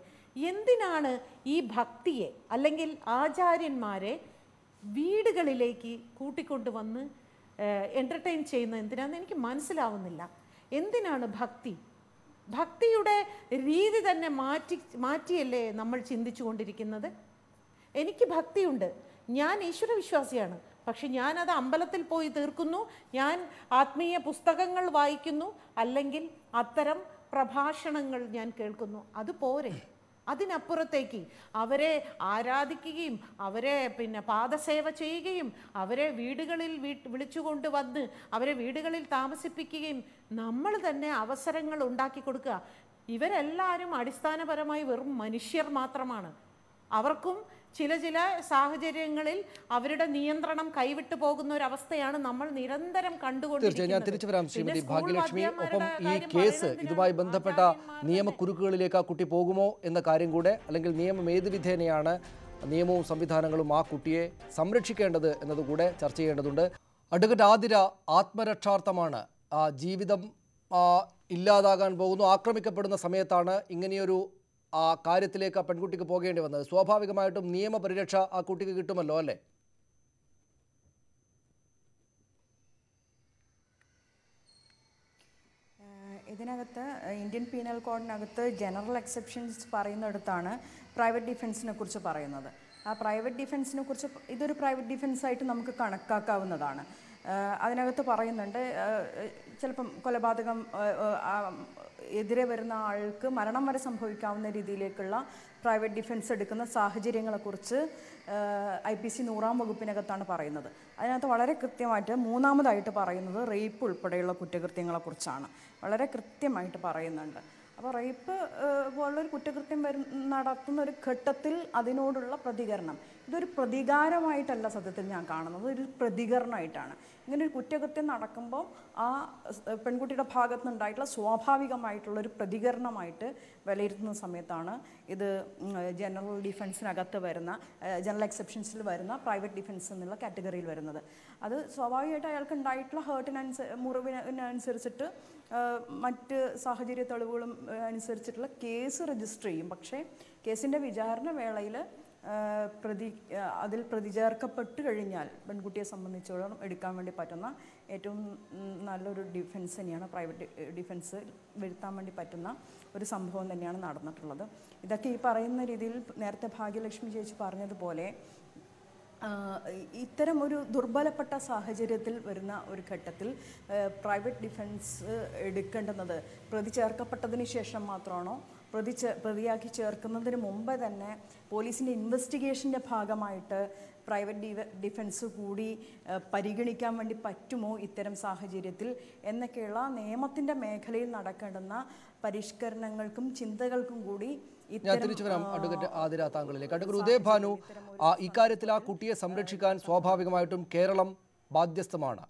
എന്തിനാണ് ഈ ഭക്തിയെ അല്ലെങ്കിൽ ആചാര്യന്മാരെ വീടുകളിലേക്ക് കൂട്ടിക്കൊണ്ടുവന്ന് എൻ്റർടൈൻ ചെയ്യുന്നത് എന്തിനാണെന്ന് എനിക്ക് മനസ്സിലാവുന്നില്ല. എന്തിനാണ് ഭക്തിയുടെ രീതി തന്നെ മാറ്റിയല്ലേ നമ്മൾ ചിന്തിച്ചു കൊണ്ടിരിക്കുന്നത്? എനിക്ക് ഭക്തിയുണ്ട്, ഞാൻ ഈശ്വരവിശ്വാസിയാണ്, പക്ഷെ ഞാനത് അമ്പലത്തിൽ പോയി തീർക്കുന്നു, ഞാൻ ആത്മീയ പുസ്തകങ്ങൾ വായിക്കുന്നു, അല്ലെങ്കിൽ അത്തരം പ്രഭാഷണങ്ങൾ ഞാൻ കേൾക്കുന്നു. അതുപോരെ. അതിനപ്പുറത്തേക്ക് അവരെ ആരാധിക്കുകയും അവരെ പാദസേവ ചെയ്യുകയും അവരെ വീടുകളിൽ വിളിച്ചുകൊണ്ട് വന്ന് അവരെ വീടുകളിൽ താമസിപ്പിക്കുകയും നമ്മൾ തന്നെ അവസരങ്ങൾ ഉണ്ടാക്കി കൊടുക്കുക. ഇവരെല്ലാവരും അടിസ്ഥാനപരമായി വെറും മനുഷ്യർ മാത്രമാണ്. അവർക്കും ചില സാഹചര്യങ്ങളിൽ അവരുടെ നിയന്ത്രണം കൈവിട്ടു പോകുന്ന ഒരു അവസ്ഥയാണ് നമ്മൾ നിരന്തരം കണ്ടുകൊണ്ടിരിക്കുന്നത്. ഞാൻ തിരിച്ചു വരാം ശ്രീമതി ഭാഗ്യലക്ഷ്മി. ഒപ്പം ഈ കേസ് ഇതുമായി ബന്ധപ്പെട്ട നിയമക്കുരുക്കുകളിലേക്ക് ആ കുട്ടി പോകുമോ എന്ന കാര്യം കൂടെ, അല്ലെങ്കിൽ നിയമം ഏത് വിധേനയാണ് നിയമവും സംവിധാനങ്ങളും ആ കുട്ടിയെ സംരക്ഷിക്കേണ്ടത് എന്നതുകൂടെ ചർച്ച ചെയ്യേണ്ടതുണ്ട്. അഡ്വക്കേറ്റ് ആതിര, ആത്മരക്ഷാർത്ഥമാണ്, ജീവിതം ഇല്ലാതാകാൻ പോകുന്നു, ആക്രമിക്കപ്പെടുന്ന സമയത്താണ് ഇങ്ങനെയൊരു ആ കാര്യത്തിലേക്ക് ആ പെൺകുട്ടിക്ക് പോകേണ്ടി വന്നത്. സ്വാഭാവികമായിട്ടും നിയമപരിരക്ഷ ആ കുട്ടിക്ക് കിട്ടുമല്ലോ അല്ലേ? ഇതിനകത്ത് ഇന്ത്യൻ പീനൽ കോഡിനകത്ത് ജനറൽ എക്സെപ്ഷൻസ് പറയുന്നിടത്താണ് പ്രൈവറ്റ് ഡിഫൻസിനെ കുറിച്ച് പറയുന്നത്. ആ പ്രൈവറ്റ് ഡിഫൻസിനെ കുറിച്ച് ഇതൊരു പ്രൈവറ്റ് ഡിഫൻസായിട്ട് നമുക്ക് കണക്കാക്കാവുന്നതാണ്. അതിനകത്ത് പറയുന്നുണ്ട് ചിലപ്പം കൊലപാതകം എതിരെ വരുന്ന ആൾക്ക് മരണം വരെ സംഭവിക്കാവുന്ന രീതിയിലേക്കുള്ള പ്രൈവറ്റ് ഡിഫൻസ് എടുക്കുന്ന സാഹചര്യങ്ങളെക്കുറിച്ച് IPC 100-ാം വകുപ്പിനകത്താണ് പറയുന്നത്. അതിനകത്ത് വളരെ കൃത്യമായിട്ട് മൂന്നാമതായിട്ട് പറയുന്നത് റേപ്പ് ഉൾപ്പെടെയുള്ള കുറ്റകൃത്യങ്ങളെക്കുറിച്ചാണ്. വളരെ കൃത്യമായിട്ട് പറയുന്നുണ്ട്. അപ്പോൾ റേപ്പ് പോലുള്ളൊരു കുറ്റകൃത്യം നടത്തുന്ന ഒരു ഘട്ടത്തിൽ അതിനോടുള്ള പ്രതികരണം, ഇതൊരു പ്രതികാരമായിട്ടല്ല സത്യത്തിൽ ഞാൻ കാണുന്നത്, ഒരു പ്രതികരണമായിട്ടാണ്. ഇങ്ങനൊരു കുറ്റകൃത്യം നടക്കുമ്പോൾ ആ പെൺകുട്ടിയുടെ ഭാഗത്തു നിന്നുണ്ടായിട്ടുള്ള സ്വാഭാവികമായിട്ടുള്ളൊരു പ്രതികരണമായിട്ട് വിലയിരുത്തുന്ന സമയത്താണ് ഇത് ജനറൽ ഡിഫൻസിനകത്ത് വരുന്ന ജനറൽ എക്സെപ്ഷൻസിൽ വരുന്ന പ്രൈവറ്റ് ഡിഫൻസ് എന്നുള്ള കാറ്റഗറിയിൽ വരുന്നത്. അത് സ്വാഭാവികമായിട്ട് അയാൾക്ക് ഉണ്ടായിട്ടുള്ള മുറിവിനനുസരിച്ചിട്ട് മറ്റ് സാഹചര്യ തെളിവുകളും അനുസരിച്ചിട്ടുള്ള കേസ് രജിസ്റ്റർ ചെയ്യും. പക്ഷേ കേസിൻ്റെ വിചാരണ വേളയിൽ അതിൽ പ്രതി ചേർക്കപ്പെട്ട് കഴിഞ്ഞാൽ പെൺകുട്ടിയെ സംബന്ധിച്ചോളം എടുക്കാൻ വേണ്ടി പറ്റുന്ന ഏറ്റവും നല്ലൊരു ഡിഫൻസ് തന്നെയാണ് പ്രൈവറ്റ് ഡിഫൻസ് വരുത്താൻ വേണ്ടി പറ്റുന്ന ഒരു സംഭവം തന്നെയാണ് നടന്നിട്ടുള്ളത്. ഇതൊക്കെ ഈ പറയുന്ന രീതിയിൽ നേരത്തെ ഭാഗ്യലക്ഷ്മി ചേച്ചി പറഞ്ഞതുപോലെ ഇത്തരം ഒരു ദുർബലപ്പെട്ട സാഹചര്യത്തിൽ വരുന്ന ഒരു ഘട്ടത്തിൽ പ്രൈവറ്റ് ഡിഫൻസ് എടുക്കേണ്ടുന്നത് പ്രതി ചേർക്കപ്പെട്ടതിന് ശേഷം മാത്രമാണോ, പ്രതിയാക്കി ചേർക്കുന്നതിന് മുമ്പ് തന്നെ പോലീസിൻ്റെ ഇൻവെസ്റ്റിഗേഷൻ്റെ ഭാഗമായിട്ട് പ്രൈവറ്റ് ഡിഫൻസ് കൂടി പരിഗണിക്കാൻ വേണ്ടി പറ്റുമോ ഇത്തരം സാഹചര്യത്തിൽ എന്നൊക്കെയുള്ള നിയമത്തിൻ്റെ മേഖലയിൽ നടക്കേണ്ടുന്ന പരിഷ്കരണങ്ങൾക്കും ചിന്തകൾക്കും കൂടി ഞാൻ തിരിച്ചു വരാം അഡ്വക്കേറ്റ് ആതിര താങ്കളിലേക്ക്. അഡ്വക്കേറ്റ് ഉദയഭാനു, ഇക്കാര്യത്തിൽ ആ കുട്ടിയെ സംരക്ഷിക്കാൻ സ്വാഭാവികമായിട്ടും കേരളം ബാധ്യസ്ഥമാണ്.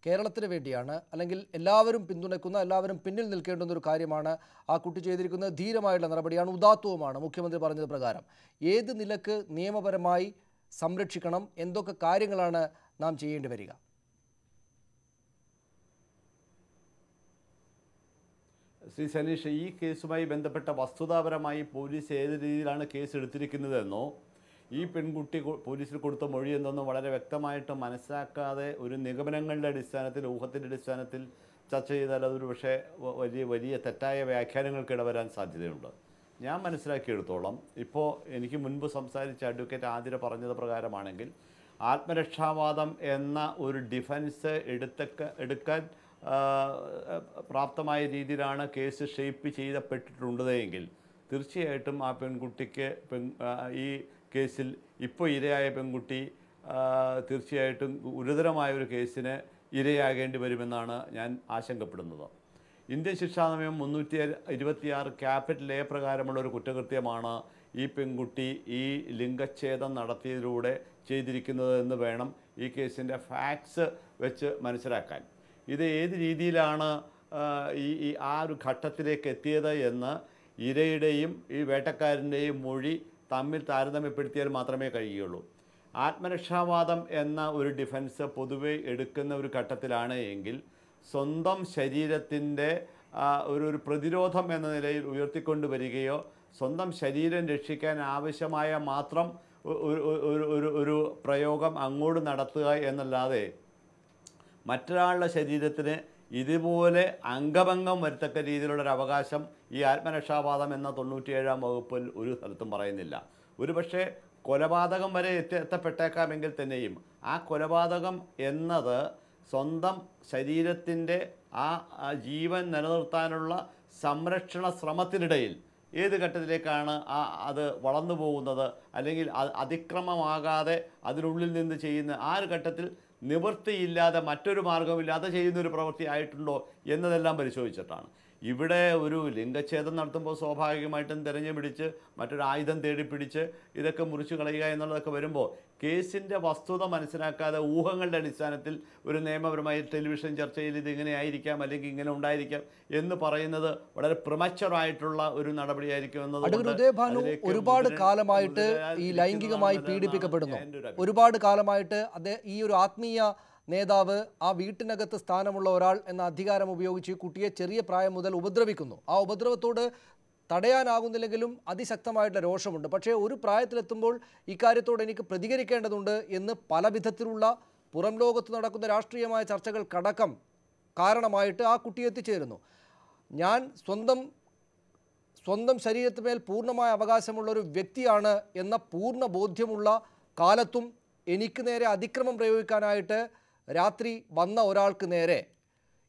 കേരളത്തിന് വേണ്ടിയാണ്, അല്ലെങ്കിൽ എല്ലാവരും പിന്തുണയ്ക്കുന്ന, എല്ലാവരും പിന്നിൽ നിൽക്കേണ്ടുന്ന ഒരു കാര്യമാണ് ആ കുട്ടി ചെയ്തിരിക്കുന്നത്. ധീരമായിട്ടുള്ള നടപടിയാണ്, ഉദാത്തവുമാണ്. മുഖ്യമന്ത്രി പറഞ്ഞത് പ്രകാരം ഏത് നിലക്ക് നിയമപരമായി സംരക്ഷിക്കണം, എന്തൊക്കെ കാര്യങ്ങളാണ് നാം ചെയ്യേണ്ടി വരിക? ശ്രീ സനീഷ്, ഈ കേസുമായി ബന്ധപ്പെട്ട വസ്തുതാപരമായി പോലീസ് ഏത് രീതിയിലാണ് കേസ് എടുത്തിരിക്കുന്നതെന്നോ ഈ പെൺകുട്ടി പോലീസിൽ കൊടുത്ത മൊഴി എന്തെന്നോ വളരെ വ്യക്തമായിട്ട് മനസ്സിലാക്കാതെ ഒരു നിഗമനങ്ങളുടെ അടിസ്ഥാനത്തിൽ, ഊഹത്തിൻ്റെ അടിസ്ഥാനത്തിൽ ചർച്ച ചെയ്താൽ അതൊരു പക്ഷേ വലിയ തെറ്റായ വ്യാഖ്യാനങ്ങൾക്ക് ഇടവരാൻ സാധ്യതയുണ്ട്. ഞാൻ മനസ്സിലാക്കിയെടുത്തോളം ഇപ്പോൾ എനിക്ക് മുൻപ് സംസാരിച്ച അഡ്വക്കേറ്റ് ആതിര പറഞ്ഞത് പ്രകാരമാണെങ്കിൽ ആത്മരക്ഷാവാദം എന്ന ഒരു ഡിഫൻസ് എടുക്കാൻ പ്രാപ്തമായ രീതിയിലാണ് കേസ് ഷേപ്പ് ചെയ്യപ്പെട്ടിട്ടുള്ളതെങ്കിൽ തീർച്ചയായിട്ടും ആ പെൺകുട്ടിക്ക് ഈ കേസിൽ ഇപ്പോൾ ഇരയായ പെൺകുട്ടി തീർച്ചയായിട്ടും ഗുരുതരമായൊരു കേസിന് ഇരയാകേണ്ടി വരുമെന്നാണ് ഞാൻ ആശങ്കപ്പെടുന്നത്. ഇന്ത്യൻ ശിക്ഷാ നിയമം 326 ക്യാപിറ്റൽ എ പ്രകാരമുള്ള ഒരു കുറ്റകൃത്യമാണ് ഈ പെൺകുട്ടി ഈ ലിംഗച്ഛേദം നടത്തിയതിലൂടെ ചെയ്തിരിക്കുന്നത് എന്ന് വേണം ഈ കേസിൻ്റെ ഫാക്ട്സ് വെച്ച് മനസ്സിലാക്കാൻ. ഇത് ഏത് രീതിയിലാണ് ഈ ആ ഒരു ഘട്ടത്തിലേക്ക് എത്തിയത് എന്ന് ഇരയുടെയും ഈ വേട്ടക്കാരൻ്റെയും മൊഴി തമ്മിൽ താരതമ്യപ്പെടുത്തിയാൽ മാത്രമേ കഴിയുകയുള്ളൂ. ആത്മരക്ഷാവാദം എന്ന ഒരു ഡിഫൻസ് പൊതുവെ എടുക്കുന്ന ഒരു ഘട്ടത്തിലാണ് എങ്കിൽ സ്വന്തം ശരീരത്തിൻ്റെ ഒരു പ്രതിരോധം എന്ന നിലയിൽ ഉയർത്തിക്കൊണ്ട് വരികയോ സ്വന്തം ശരീരം രക്ഷിക്കാൻ ആവശ്യമായ മാത്രം ഒരു പ്രയോഗം അങ്ങോട്ട് നടത്തുക എന്നല്ലാതെ മറ്റൊരാളുടെ ശരീരത്തിന് ഇതുപോലെ അംഗഭംഗം വരത്തക്ക രീതിയിലുള്ളൊരു അവകാശം ഈ ആത്മരക്ഷാവാദം എന്ന 97-ാം വകുപ്പിൽ ഒരു സ്ഥലത്തും പറയുന്നില്ല. ഒരുപക്ഷെ കൊലപാതകം വരെ എത്തപ്പെട്ടേക്കാമെങ്കിൽ തന്നെയും ആ കൊലപാതകം എന്നത് സ്വന്തം ശരീരത്തിൻ്റെ ആ ജീവൻ നിലനിർത്താനുള്ള സംരക്ഷണ ശ്രമത്തിനിടയിൽ ഏത് ഘട്ടത്തിലേക്കാണ് അത് വളർന്നു പോകുന്നത്, അല്ലെങ്കിൽ അതിക്രമമാകാതെ അതിനുള്ളിൽ നിന്ന് ചെയ്യുന്ന ആ ഒരു ഘട്ടത്തിൽ നിവൃത്തിയില്ലാതെ മറ്റൊരു മാർഗമില്ലാതെ ചെയ്യുന്നൊരു പ്രവൃത്തി ആയിട്ടുണ്ടോ എന്നതെല്ലാം പരിശോധിച്ചിട്ടാണ്. ഇവിടെ ഒരു ലിംഗച്ഛേദം നടത്തുമ്പോൾ സ്വാഭാവികമായിട്ടും തിരഞ്ഞു പിടിച്ച് മറ്റൊരു ആയുധം തേടിപ്പിടിച്ച് ഇതൊക്കെ മുറിച്ച് കളയുക എന്നുള്ളതൊക്കെ വരുമ്പോൾ കേസിൻ്റെ വസ്തുത മനസ്സിലാക്കാതെ ഊഹങ്ങളുടെ അടിസ്ഥാനത്തിൽ ഒരു നിയമപരമായ ടെലിവിഷൻ ചർച്ചയിൽ ഇത് ഇങ്ങനെ ആയിരിക്കാം അല്ലെങ്കിൽ ഇങ്ങനെ ഉണ്ടായിരിക്കാം എന്ന് പറയുന്നത് വളരെ പ്രിമച്ചറായിട്ടുള്ള ഒരു നടപടിയായിരിക്കും എന്നത്. ഒരുപാട് കാലമായിട്ട് ഈ ലൈംഗികമായി പീഡിപ്പിക്കപ്പെടുന്നു. ഒരുപാട് കാലമായിട്ട് ഈ ഒരു ആത്മീയ നേതാവ് ആ വീട്ടിനകത്ത് സ്ഥാനമുള്ള ഒരാൾ എന്ന അധികാരം ഉപയോഗിച്ച് ഈ കുട്ടിയെ ചെറിയ പ്രായം മുതൽ ഉപദ്രവിക്കുന്നു. ആ ഉപദ്രവത്തോട് തടയാനാകുന്നില്ലെങ്കിലും അതിശക്തമായിട്ടുള്ള രോഷമുണ്ട്. പക്ഷേ ഒരു പ്രായത്തിലെത്തുമ്പോൾ ഇക്കാര്യത്തോട് എനിക്ക് പ്രതികരിക്കേണ്ടതുണ്ട് എന്ന് പല വിധത്തിലുള്ള പുറം ലോകത്ത് നടക്കുന്ന രാഷ്ട്രീയമായ ചർച്ചകൾക്കടക്കം കാരണമായിട്ട് ആ കുട്ടി എത്തിച്ചേരുന്നു. ഞാൻ സ്വന്തം ശരീരത്തിന്മേൽ പൂർണ്ണമായ അവകാശമുള്ള ഒരു വ്യക്തിയാണ് എന്ന പൂർണ്ണ ബോധ്യമുള്ള കാലത്തും എനിക്ക് നേരെ അതിക്രമം പ്രയോഗിക്കാനായിട്ട് രാത്രി വന്ന ഒരാൾക്ക് നേരെ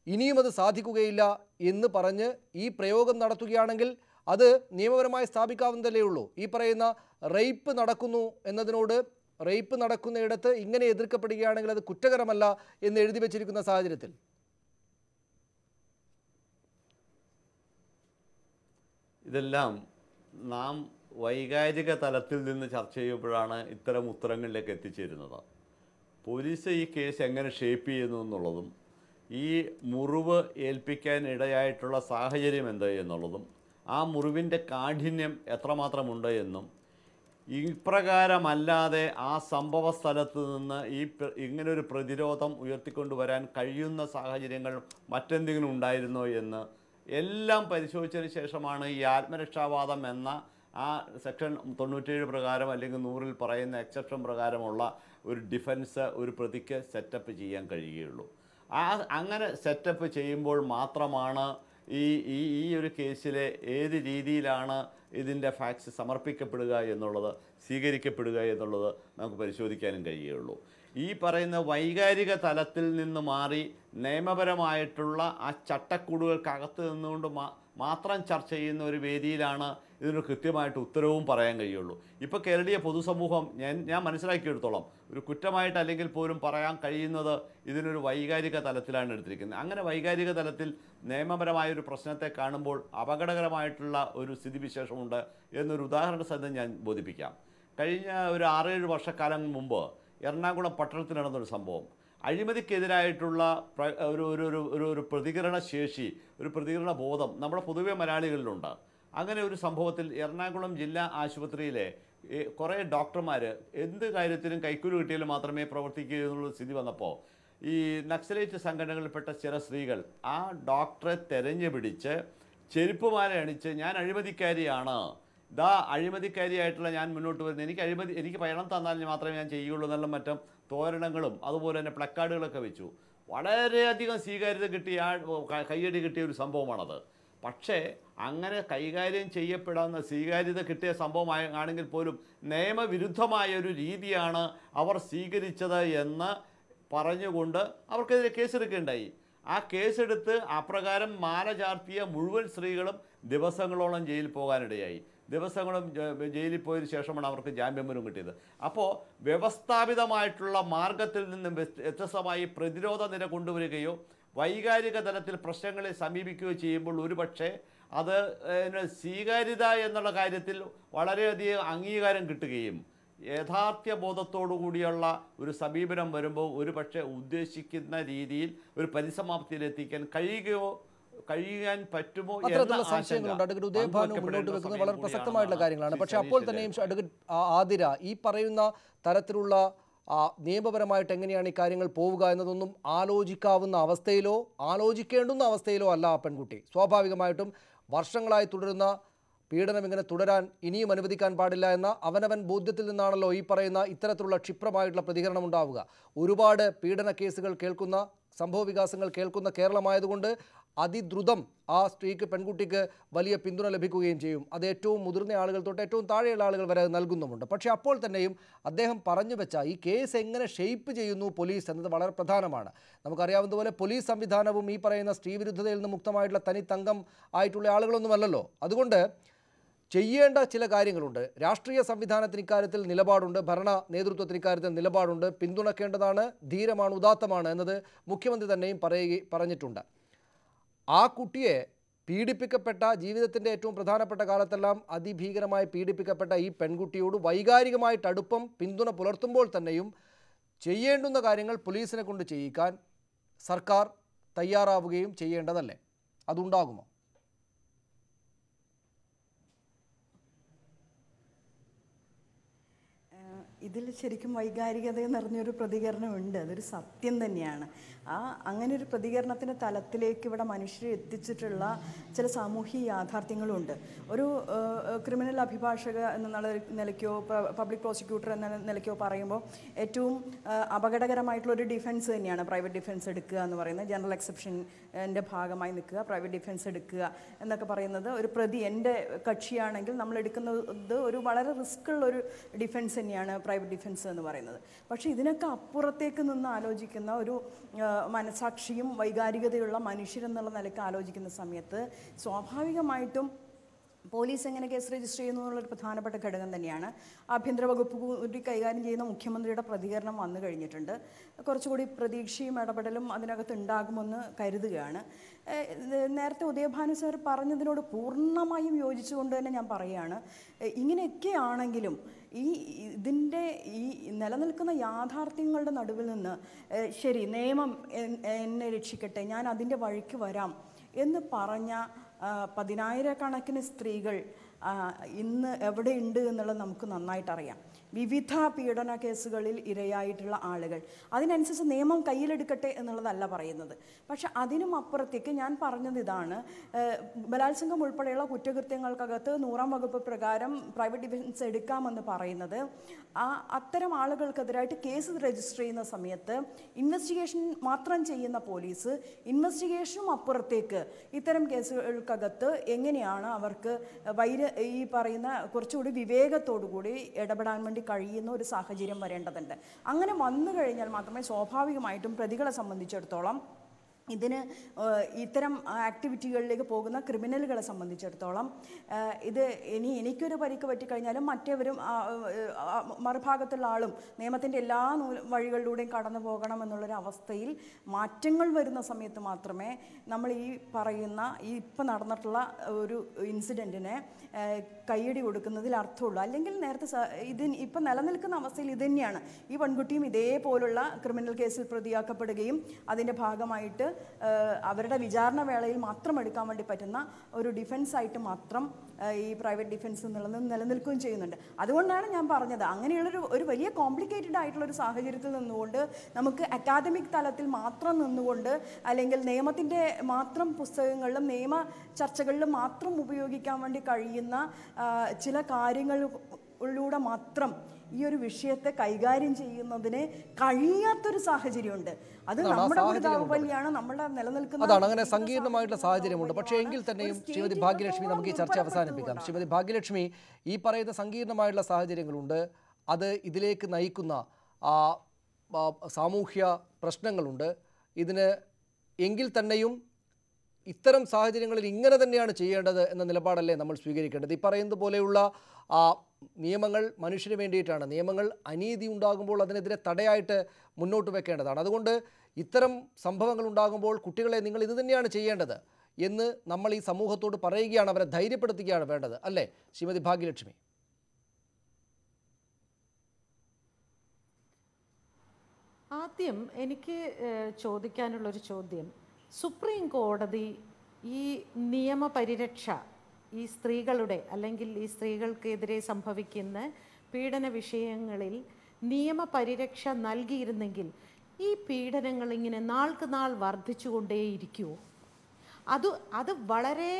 ഇനിയും അത് സാധിക്കുകയില്ല എന്ന് പറഞ്ഞ് ഈ പ്രയോഗം നടത്തുകയാണെങ്കിൽ അത് നിയമപരമായി സ്ഥാപിക്കാവുന്നതല്ലേ ഉള്ളൂ. ഈ പറയുന്ന റേപ്പ് നടക്കുന്നു എന്നതിനോട് റേപ്പ് നടക്കുന്നയിടത്ത് ഇങ്ങനെ എതിർക്കപ്പെടുകയാണെങ്കിൽ അത് കുറ്റകരമല്ല എന്ന് എഴുതി വച്ചിരിക്കുന്ന സാഹചര്യത്തിൽ ഇതെല്ലാം നാം വൈകാരിക തലത്തിൽ നിന്ന് ചർച്ച ചെയ്യുമ്പോഴാണ് ഇത്തരം ഉത്തരങ്ങളിലേക്ക് എത്തിച്ചേരുന്നത്. പോലീസ് ഈ കേസ് എങ്ങനെ ഷേപ്പ് ചെയ്യുന്നു എന്നുള്ളതും ഈ മുറിവ് ഏൽപ്പിക്കാൻ ഇടയായിട്ടുള്ള സാഹചര്യം എന്ത് എന്നുള്ളതും ആ മുറിവിൻ്റെ കാഠിന്യം എത്രമാത്രമുണ്ട് എന്നും ഇപ്രകാരമല്ലാതെ ആ സംഭവ സ്ഥലത്ത് നിന്ന് ഇങ്ങനൊരു പ്രതിരോധം ഉയർത്തിക്കൊണ്ടുവരാൻ കഴിയുന്ന സാഹചര്യങ്ങൾ മറ്റെന്തെങ്കിലും ഉണ്ടായിരുന്നോ എന്ന് എല്ലാം പരിശോധിച്ചതിന് ശേഷമാണ് ഈ ആത്മരക്ഷാവാദം എന്ന ആ സെക്ഷൻ 97 പ്രകാരം അല്ലെങ്കിൽ 100-ൽ പറയുന്ന എക്സെപ്ഷൻ പ്രകാരമുള്ള ഒരു ഡിഫൻസ് ഒരു പ്രതിക്ക് സെറ്റപ്പ് ചെയ്യാൻ കഴിയുകയുള്ളൂ. അങ്ങനെ സെറ്റപ്പ് ചെയ്യുമ്പോൾ മാത്രമാണ് ഈ ഒരു കേസിലെ ഏത് രീതിയിലാണ് ഇതിൻ്റെ ഫാക്ട്സ് സമർപ്പിക്കപ്പെടുക എന്നുള്ളത്, സ്വീകരിക്കപ്പെടുക എന്നുള്ളത് നമുക്ക് പരിശോധിക്കാനും കഴിയുകയുള്ളൂ. ഈ പറയുന്ന വൈകാരിക തലത്തിൽ നിന്ന് മാറി നിയമപരമായിട്ടുള്ള ആ ചട്ടക്കൂടുകൾക്കകത്ത് നിന്നുകൊണ്ട് മാത്രം ചർച്ച ചെയ്യുന്ന ഒരു വേദിയിലാണ് ഇതിന് കൃത്യമായിട്ട് ഉത്തരവും പറയാൻ കഴിയുള്ളൂ. ഇപ്പോൾ കേരളീയ പൊതുസമൂഹം ഞാൻ മനസ്സിലാക്കിയെടുത്തോളം ഒരു കുറ്റമായിട്ട് അല്ലെങ്കിൽ പോലും പറയാൻ കഴിയുന്നത് ഇതിനൊരു വൈകാരിക തലത്തിലാണ് എടുത്തിരിക്കുന്നത്. അങ്ങനെ വൈകാരിക തലത്തിൽ നിയമപരമായൊരു പ്രശ്നത്തെ കാണുമ്പോൾ അപകടകരമായിട്ടുള്ള ഒരു സ്ഥിതിവിശേഷമുണ്ട് എന്നൊരു ഉദാഹരണ സഹിതം ഞാൻ ബോധിപ്പിക്കാം. കഴിഞ്ഞ ഒരു 6-7 വർഷക്കാലം മുമ്പ് എറണാകുളം പട്ടണത്തിൽ നടന്നൊരു സംഭവം, അഴിമതിക്കെതിരായിട്ടുള്ള ഒരു പ്രതികരണ ശേഷി, ഒരു പ്രതികരണ ബോധം നമ്മുടെ പൊതുവെ മലയാളികളിലുണ്ട്. അങ്ങനെ ഒരു സംഭവത്തിൽ എറണാകുളം ജില്ലാ ആശുപത്രിയിലെ കുറേ ഡോക്ടർമാർ എന്ത് കാര്യത്തിലും കൈക്കൂലി കിട്ടിയാലും മാത്രമേ പ്രവർത്തിക്കൂ എന്നുള്ള സ്ഥിതി വന്നപ്പോൾ ഈ നക്സലൈറ്റ് സംഘടനകളിൽപ്പെട്ട ചില സ്ത്രീകൾ ആ ഡോക്ടറെ തെരഞ്ഞു പിടിച്ച് ചെരുപ്പുമാല അണിച്ച് ഞാൻ അഴിമതിക്കാരിയാണ്, അഴിമതിക്കാരിയായിട്ടുള്ള ഞാൻ മുന്നോട്ട് വരുന്നത്, എനിക്ക് പണം തന്നാൽ മാത്രമേ ഞാൻ ചെയ്യുള്ളൂ എന്നുള്ള മറ്റും തോരണങ്ങളും അതുപോലെ തന്നെ പ്ലക്കാർഡുകളൊക്കെ വെച്ചു. വളരെയധികം സ്വീകാര്യത കിട്ടിയ കയ്യടി കിട്ടിയ ഒരു സംഭവമാണത്. പക്ഷേ അങ്ങനെ കൈകാര്യം ചെയ്യപ്പെടാവുന്ന സ്വീകാര്യത കിട്ടിയ സംഭവമാണെങ്കിൽ പോലും നിയമവിരുദ്ധമായ ഒരു രീതിയാണ് അവർ സ്വീകരിച്ചത് എന്ന് പറഞ്ഞുകൊണ്ട് അവർക്കെതിരെ കേസെടുക്കുകയുണ്ടായി. ആ കേസെടുത്ത് അപ്രകാരം മാല ചാർത്തിയ മുഴുവൻ സ്ത്രീകളും ദിവസങ്ങളോളം ജയിലിൽ പോകാനിടയായി. ദിവസങ്ങളും ജയിലിൽ പോയതിനു ശേഷമാണ് അവർക്ക് ജാമ്യമൂലം കിട്ടിയത്. അപ്പോൾ വ്യവസ്ഥാപിതമായിട്ടുള്ള മാർഗത്തിൽ നിന്നും വ്യത്യസ്തമായി പ്രതിരോധ നില കൊണ്ടുവരികയോ വൈകാരിക തലത്തിൽ പ്രശ്നങ്ങളെ സമീപിക്കുകയോ ചെയ്യുമ്പോൾ ഒരുപക്ഷെ അത് സ്വീകാര്യത എന്നുള്ള കാര്യത്തിൽ വളരെയധികം അംഗീകാരം കിട്ടുകയും യഥാർത്ഥ ബോധത്തോടു കൂടിയുള്ള ഒരു സമീപനം വരുമ്പോൾ ഒരു പക്ഷേ ഉദ്ദേശിക്കുന്ന രീതിയിൽ ഒരു പരിസമാപ്തിയിലെത്തിക്കാൻ കഴിയാൻ പറ്റുമോ അത്തരത്തിലുള്ള സംശയങ്ങളുണ്ട്. അഡ്വക്കേറ്റ് ഉദയഭാനു മുന്നോട്ട് വെക്കുന്നത് വളരെ പ്രസക്തമായിട്ടുള്ള കാര്യങ്ങളാണ്. പക്ഷേ അപ്പോൾ തന്നെയും അഡ്വക്കേറ്റ് ആതിര, ഈ പറയുന്ന തരത്തിലുള്ള നിയമപരമായിട്ട് എങ്ങനെയാണ് ഈ കാര്യങ്ങൾ പോവുക എന്നതൊന്നും ആലോചിക്കാവുന്ന അവസ്ഥയിലോ ആലോചിക്കേണ്ടുന്ന അവസ്ഥയിലോ അല്ല ആ പെൺകുട്ടി. സ്വാഭാവികമായിട്ടും വർഷങ്ങളായി തുടരുന്ന പീഡനം ഇങ്ങനെ തുടരാൻ ഇനിയും അനുവദിക്കാൻ പാടില്ല എന്ന അവനവൻ ബോധ്യത്തിൽ നിന്നാണല്ലോ ഈ പറയുന്ന ഇത്തരത്തിലുള്ള ക്ഷിപ്രമായിട്ടുള്ള പ്രതികരണം ഉണ്ടാവുക. ഒരുപാട് പീഡന കേസുകൾ കേൾക്കുന്ന, സംഭവ വികാസങ്ങൾ കേൾക്കുന്ന കേരളമായതുകൊണ്ട് അതിദ്രുതം ആ സ്ത്രീക്ക്, പെൺകുട്ടിക്ക് വലിയ പിന്തുണ ലഭിക്കുകയും ചെയ്യും. അത് ഏറ്റവും മുതിർന്ന ആളുകൾ തൊട്ട് ഏറ്റവും താഴെയുള്ള ആളുകൾ വരെ നൽകുന്നുമുണ്ട്. പക്ഷേ അപ്പോൾ തന്നെയും അദ്ദേഹം പറഞ്ഞു വെച്ച ഈ കേസ് എങ്ങനെ ഷെയ്പ്പ് ചെയ്യുന്നു പോലീസ് എന്നത് വളരെ പ്രധാനമാണ്. നമുക്കറിയാവുന്നതുപോലെ പോലീസ് സംവിധാനവും ഈ പറയുന്ന സ്ത്രീവിരുദ്ധതയിൽ നിന്ന് മുക്തമായിട്ടുള്ള തനിത്തങ്കം ആയിട്ടുള്ള ആളുകളൊന്നുമല്ലല്ലോ. അതുകൊണ്ട് ചെയ്യേണ്ട ചില കാര്യങ്ങളുണ്ട്. രാഷ്ട്രീയ സംവിധാനത്തിന് ഇക്കാര്യത്തിൽ നിലപാടുണ്ട്, ഭരണ നേതൃത്വത്തിന് ഇക്കാര്യത്തിൽ നിലപാടുണ്ട്. പിന്തുണക്കേണ്ടതാണ്, ധീരമാണ്, ഉദാത്തമാണ് എന്നത് മുഖ്യമന്ത്രി തന്നെയും പറഞ്ഞിട്ടുണ്ട്. ആ കുട്ടിയെ പീഡിപ്പിക്കപ്പെട്ട, ജീവിതത്തിൻ്റെ ഏറ്റവും പ്രധാനപ്പെട്ട കാലത്തെല്ലാം അതിഭീകരമായി പീഡിപ്പിക്കപ്പെട്ട ഈ പെൺകുട്ടിയോട് വൈകാരികമായിട്ട് അടുപ്പം, പിന്തുണ പുലർത്തുമ്പോൾ തന്നെയും ചെയ്യേണ്ടുന്ന കാര്യങ്ങൾ പോലീസിനെ കൊണ്ട് ചെയ്യിക്കാൻ സർക്കാർ തയ്യാറാവുകയും ചെയ്യേണ്ടതല്ലേ? അതുണ്ടാകുമോ? ഇതിൽ ശരിക്കും വൈകാരികത നിറഞ്ഞൊരു പ്രതികരണമുണ്ട്. അതൊരു സത്യം തന്നെയാണ്. അങ്ങനെ ഒരു പ്രതികരണത്തിൻ്റെ തലത്തിലേക്ക് ഇവിടെ മനുഷ്യരെ എത്തിച്ചിട്ടുള്ള ചില സാമൂഹ്യ യാഥാർത്ഥ്യങ്ങളുണ്ട്. ഒരു ക്രിമിനൽ അഭിഭാഷക എന്ന നിലയ്ക്കോ പബ്ലിക് പ്രോസിക്യൂട്ടർ എന്ന നിലയ്ക്കോ പറയുമ്പോൾ ഏറ്റവും അപകടകരമായിട്ടുള്ളൊരു ഡിഫൻസ് തന്നെയാണ് പ്രൈവറ്റ് ഡിഫൻസ് എടുക്കുക എന്ന് പറയുന്നത്. ജനറൽ എക്സെപ്ഷൻ്റെ ഭാഗമായി നിൽക്കുക, പ്രൈവറ്റ് ഡിഫൻസ് എടുക്കുക എന്നൊക്കെ പറയുന്നത്, ഒരു പ്രതി എൻ്റെ കക്ഷിയാണെങ്കിൽ നമ്മൾ എടുക്കുന്നത് ഒരു വളരെ റിസ്ക് ഉള്ളൊരു ഡിഫൻസ് തന്നെയാണ് പ്രൈവറ്റ് ഡിഫൻസ് എന്ന് പറയുന്നത്. പക്ഷേ ഇതിനൊക്കെ അപ്പുറത്തേക്ക് നിന്ന് ആലോചിക്കുന്ന ഒരു മനസാക്ഷിയും വൈകാരികതയുള്ള മനുഷ്യരെന്നുള്ള നിലയ്ക്ക് ആലോചിക്കുന്ന സമയത്ത് സ്വാഭാവികമായിട്ടും പോലീസ് എങ്ങനെ കേസ് രജിസ്റ്റർ ചെയ്യുന്നു എന്നുള്ളൊരു പ്രധാനപ്പെട്ട ഘടകം തന്നെയാണ്. ആഭ്യന്തര വകുപ്പ് കൂടി കൈകാര്യം ചെയ്യുന്ന മുഖ്യമന്ത്രിയുടെ പ്രതികരണം വന്നു കഴിഞ്ഞിട്ടുണ്ട്. കുറച്ചുകൂടി പ്രതീക്ഷയും ഇടപെടലും അതിനകത്ത് ഉണ്ടാകുമെന്ന് കരുതുകയാണ്. നേരത്തെ ഉദയഭാനു സാർ പറഞ്ഞതിനോട് പൂർണ്ണമായും യോജിച്ചുകൊണ്ട് തന്നെ ഞാൻ പറയുകയാണ്, ഇങ്ങനെയൊക്കെ ആണെങ്കിലും ഇതിൻ്റെ ഈ നിലനിൽക്കുന്ന യാഥാർത്ഥ്യങ്ങളുടെ നടുവിൽ നിന്ന് ശരി, നിയമം എന്നെ രക്ഷിക്കട്ടെ, ഞാൻ അതിൻ്റെ വഴിക്ക് വരാം എന്ന് പറഞ്ഞ പതിനായിരക്കണക്കിന് സ്ത്രീകൾ ഇന്ന് എവിടെയുണ്ട് എന്നുള്ളത് നമുക്ക് നന്നായിട്ടറിയാം. വിവിധ പീഡന കേസുകളിൽ ഇരയായിട്ടുള്ള ആളുകൾ. അതിനനുസരിച്ച് നിയമം കയ്യിലെടുക്കട്ടെ എന്നുള്ളതല്ല പറയുന്നത്. പക്ഷെ അതിനും അപ്പുറത്തേക്ക് ഞാൻ പറഞ്ഞത് ഇതാണ്, ബലാത്സംഗം ഉൾപ്പെടെയുള്ള കുറ്റകൃത്യങ്ങൾക്കകത്ത് 100-ാം വകുപ്പ് പ്രകാരം പ്രൈവറ്റ് ഡിഫൻസ് എടുക്കാമെന്ന് പറയുന്നത് അത്തരം ആളുകൾക്കെതിരായിട്ട് കേസ് രജിസ്റ്റർ ചെയ്യുന്ന സമയത്ത് ഇൻവെസ്റ്റിഗേഷൻ മാത്രം ചെയ്യുന്ന പോലീസ് ഇൻവെസ്റ്റിഗേഷനും അപ്പുറത്തേക്ക് ഇത്തരം കേസുകൾക്കകത്ത് എങ്ങനെയാണ് അവർക്ക് ഈ പറയുന്ന കുറച്ചുകൂടി വിവേകത്തോടു കൂടി ഇടപെടാൻ വേണ്ടി കഴിയുന്ന ഒരു സാഹചര്യം വരേണ്ടതുണ്ട്. അങ്ങനെ വന്നു കഴിഞ്ഞാൽ മാത്രമേ സ്വാഭാവികമായിട്ടും പ്രതികളെ സംബന്ധിച്ചിടത്തോളം ഇത്തരം ആക്ടിവിറ്റികളിലേക്ക് പോകുന്ന ക്രിമിനലുകളെ സംബന്ധിച്ചിടത്തോളം ഇത് എനിക്കൊരു പരിക്ക് പറ്റിക്കഴിഞ്ഞാലും മറ്റേവരും മറുഭാഗത്തുള്ള ആളും നിയമത്തിൻ്റെ എല്ലാ വഴികളിലൂടെയും കടന്നു പോകണം എന്നുള്ളൊരു അവസ്ഥയിൽ മാറ്റങ്ങൾ വരുന്ന സമയത്ത് മാത്രമേ നമ്മൾ ഈ പറയുന്ന ഇപ്പം നടന്നിട്ടുള്ള ഒരു ഇൻസിഡൻറ്റിനെ കയ്യടി കൊടുക്കുന്നതിൽ അർത്ഥമുള്ളൂ. അല്ലെങ്കിൽ നേരത്തെ ഇപ്പം നിലനിൽക്കുന്ന അവസ്ഥയിൽ ഇത് തന്നെയാണ്. ഈ പെൺകുട്ടിയും ഇതേപോലുള്ള ക്രിമിനൽ കേസിൽ പ്രതിയാക്കപ്പെടുകയും അതിൻ്റെ ഭാഗമായിട്ട് അവരുടെ വിചാരണ വേളയിൽ മാത്രം എടുക്കാൻ വേണ്ടി പറ്റുന്ന ഒരു ഡിഫൻസ് ആയിട്ട് മാത്രം ഈ പ്രൈവറ്റ് ഡിഫൻസ് എന്നുള്ളത് നിലനിൽക്കുകയും ചെയ്യുന്നുണ്ട്. അതുകൊണ്ടാണ് ഞാൻ പറഞ്ഞത്, അങ്ങനെയുള്ളൊരു വലിയ കോംപ്ലിക്കേറ്റഡ് ആയിട്ടുള്ളൊരു സാഹചര്യത്തിൽ നിന്നുകൊണ്ട് നമുക്ക് അക്കാദമിക് തലത്തിൽ മാത്രം നിന്നുകൊണ്ട് അല്ലെങ്കിൽ നിയമത്തിൻ്റെ മാത്രം പുസ്തകങ്ങളിലും നിയമ ചർച്ചകളിലും മാത്രം ഉപയോഗിക്കാൻ വേണ്ടി കഴിയുന്ന ചില കാര്യങ്ങളിലൂടെ മാത്രം ഈ ഒരു വിഷയത്തെ കൈകാര്യം ചെയ്യുന്നതിന് കഴിയാത്തൊരു സാഹചര്യമുണ്ട്. അത് നമ്മുടെ ദൗർബല്യമാണ്, നമ്മുടെ നിലനിൽക്കുന്ന അതാണ്. അങ്ങനെ സങ്കീർണമായിട്ടുള്ള സാഹചര്യമുണ്ട്. പക്ഷേ എങ്കിൽ തന്നെയും ശ്രീമതി ഭാഗ്യലക്ഷ്മി, നമുക്ക് ഈ ചർച്ച അവസാനിപ്പിക്കാം. ശ്രീമതി ഭാഗ്യലക്ഷ്മി, ഈ പറയുന്ന സങ്കീർണമായിട്ടുള്ള സാഹചര്യങ്ങളുണ്ട്, അത് ഇതിലേക്ക് നയിക്കുന്ന സാമൂഹ്യ പ്രശ്നങ്ങളുണ്ട്. ഇതിന് എങ്കിൽ തന്നെയും ഇത്തരം സാഹചര്യങ്ങളിൽ ഇങ്ങനെ തന്നെയാണ് ചെയ്യേണ്ടത് എന്ന നിലപാടല്ലേ നമ്മൾ സ്വീകരിക്കേണ്ടത്? ഈ പറയുന്നത് പോലെയുള്ള നിയമങ്ങൾ മനുഷ്യന് വേണ്ടിയിട്ടാണ്. നിയമങ്ങൾ അനീതി ഉണ്ടാകുമ്പോൾ അതിനെതിരെ തടയായിട്ട് മുന്നോട്ട് വെക്കേണ്ടതാണ്. അതുകൊണ്ട് ഇത്തരം സംഭവങ്ങൾ ഉണ്ടാകുമ്പോൾ കുട്ടികളെ നിങ്ങൾ ഇത് തന്നെയാണ് ചെയ്യേണ്ടത് എന്ന് നമ്മൾ ഈ സമൂഹത്തോട് പറയുകയാണ്, അവരെ ധൈര്യപ്പെടുത്തുകയാണ് വേണ്ടത്, അല്ലേ ശ്രീമതി ഭാഗ്യലക്ഷ്മി? ആദ്യം എനിക്ക് ചോദിക്കാനുള്ളൊരു ചോദ്യം, സുപ്രീം കോടതി ഈ നിയമപരിരക്ഷ ഈ സ്ത്രീകളുടെ അല്ലെങ്കിൽ ഈ സ്ത്രീകൾക്കെതിരെ സംഭവിക്കുന്ന പീഡന വിഷയങ്ങളിൽ നിയമപരിരക്ഷ നൽകിയിരുന്നെങ്കിൽ ഈ പീഡനങ്ങൾ ഇങ്ങനെ നാൾക്ക് നാൾ വർദ്ധിച്ചുകൊണ്ടേയിരിക്കുമോ? അത് വളരെ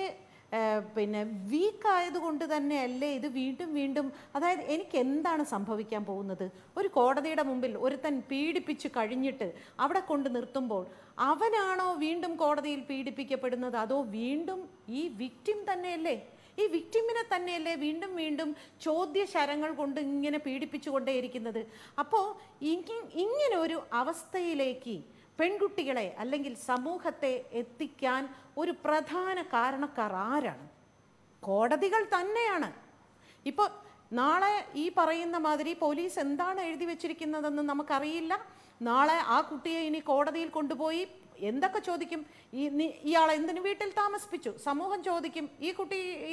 പിന്നെ വീക്കായതുകൊണ്ട് തന്നെയല്ലേ ഇത് വീണ്ടും വീണ്ടും? അതായത് എനിക്ക് എന്താണ് സംഭവിക്കാൻ പോകുന്നത്? ഒരു കോടതിയുടെ മുമ്പിൽ ഒരുത്തൻ പീഡിപ്പിച്ച് കഴിഞ്ഞിട്ട് അവിടെ കൊണ്ട് നിർത്തുമ്പോൾ അവനാണോ വീണ്ടും കോടതിയിൽ പീഡിപ്പിക്കപ്പെടുന്നത്, അതോ വീണ്ടും ഈ വിക്ടിം തന്നെയല്ലേ? ഈ വിക്ടിമിനെ തന്നെയല്ലേ വീണ്ടും വീണ്ടും ചോദ്യശരങ്ങൾ കൊണ്ട് ഇങ്ങനെ പീഡിപ്പിച്ചുകൊണ്ടേയിരിക്കുന്നത്? അപ്പോൾ ഇങ്ങനെ ഒരു അവസ്ഥയിലേക്ക് പെൺകുട്ടികളെ അല്ലെങ്കിൽ സമൂഹത്തെ എത്തിക്കാൻ ഒരു പ്രധാന കാരണക്കാർ ആരാണ്? കോടതികൾ തന്നെയാണ്. ഇപ്പോൾ നാളെ ഈ പറയുന്ന മാതിരി പോലീസ് എന്താണ് എഴുതി വച്ചിരിക്കുന്നതെന്ന് നമുക്കറിയില്ല. നാളെ ആ കുട്ടിയെ ഇനി കോടതിയിൽ കൊണ്ടുപോയി എന്തൊക്കെ ചോദിക്കും? ഇയാളെ എന്തിനു വീട്ടിൽ താമസിപ്പിച്ചു? സമൂഹം ചോദിക്കും. ഈ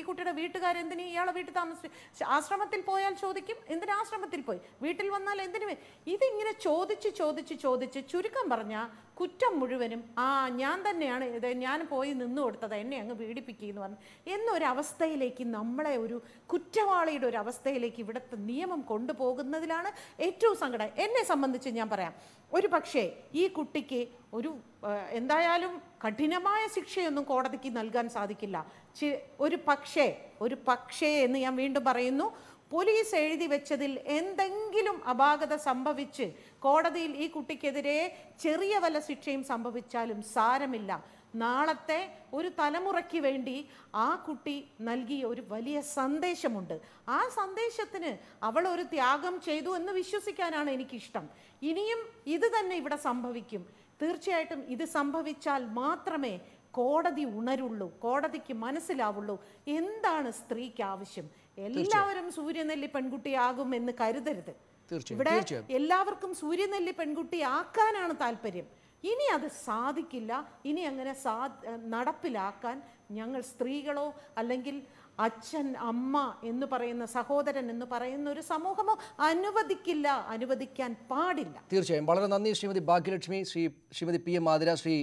കുട്ടിയുടെ വീട്ടുകാരെന്തിന് ഇയാളെ വീട്ടിൽ താമസിപ്പിച്ചു? ആശ്രമത്തിൽ പോയാൽ ചോദിക്കും, എന്തിന് ആശ്രമത്തിൽ പോയി? വീട്ടിൽ വന്നാൽ എന്തിനു? ഇതിങ്ങനെ ചോദിച്ച് ചോദിച്ച് ചോദിച്ച് ചുരുക്കം പറഞ്ഞാൽ കുറ്റം മുഴുവനും ഞാൻ തന്നെയാണ്, ഇത് ഞാൻ പോയി നിന്നു കൊടുത്തത്, എന്നെ അങ്ങ് പീഡിപ്പിക്കുകയെന്ന് പറഞ്ഞു എന്നൊരവസ്ഥയിലേക്ക്, നമ്മളെ ഒരു കുറ്റവാളിയുടെ ഒരു അവസ്ഥയിലേക്ക് ഇവിടുത്തെ നിയമം കൊണ്ടുപോകുന്നതിലാണ് ഏറ്റവും സങ്കടം. എന്നെ സംബന്ധിച്ച് ഞാൻ പറയാം, ഒരു പക്ഷേ ഈ കുട്ടിക്ക് ഒരു എന്തായാലും കഠിനമായ ശിക്ഷയൊന്നും കോടതിക്ക് നൽകാൻ സാധിക്കില്ല. ഒരു പക്ഷേ എന്ന് ഞാൻ വീണ്ടും പറയുന്നു, പോലീസ് എഴുതി വെച്ചതിൽ എന്തെങ്കിലും അപാകത സംഭവിച്ച് കോടതിയിൽ ഈ കുട്ടിക്കെതിരെ ചെറിയ വല്ല ശിക്ഷയും സംഭവിച്ചാലും സാരമില്ല. നാളത്തെ ഒരു തലമുറയ്ക്ക് വേണ്ടി ആ കുട്ടി നൽകിയ ഒരു വലിയ സന്ദേശമുണ്ട്. ആ സന്ദേശത്തിന് അവൾ ഒരു ത്യാഗം ചെയ്തു എന്ന് വിശ്വസിക്കാനാണ് എനിക്കിഷ്ടം. ഇനിയും ഇത് തന്നെ ഇവിടെ സംഭവിക്കും. തീർച്ചയായിട്ടും ഇത് സംഭവിച്ചാൽ മാത്രമേ കോടതി ഉണരുള്ളൂ, കോടതിക്ക് മനസ്സിലാവുള്ളൂ എന്താണ് സ്ത്രീക്ക് ആവശ്യം. എല്ലാവരും സൂര്യനെല്ലി പെൺകുട്ടിയാകും എന്ന് കരുതരുത്. ഇവിടെ എല്ലാവർക്കും സൂര്യനെല്ലി പെൺകുട്ടി ആക്കാനാണ് താല്പര്യം. ഇനി അത് സാധിക്കില്ല. ഇനി അങ്ങനെ നടപ്പിലാക്കാൻ ഞങ്ങൾ സ്ത്രീകളോ അല്ലെങ്കിൽ അച്ഛൻ, അമ്മ എന്ന് പറയുന്ന, സഹോദരൻ എന്ന് പറയുന്ന ഒരു സമൂഹമോ അനുവദിക്കില്ല, അനുവദിക്കാൻ പാടില്ല. തീർച്ചയായും വളരെ നന്ദി Shrimati Bhagyalakshmi, Shrimati PM Athira, Shri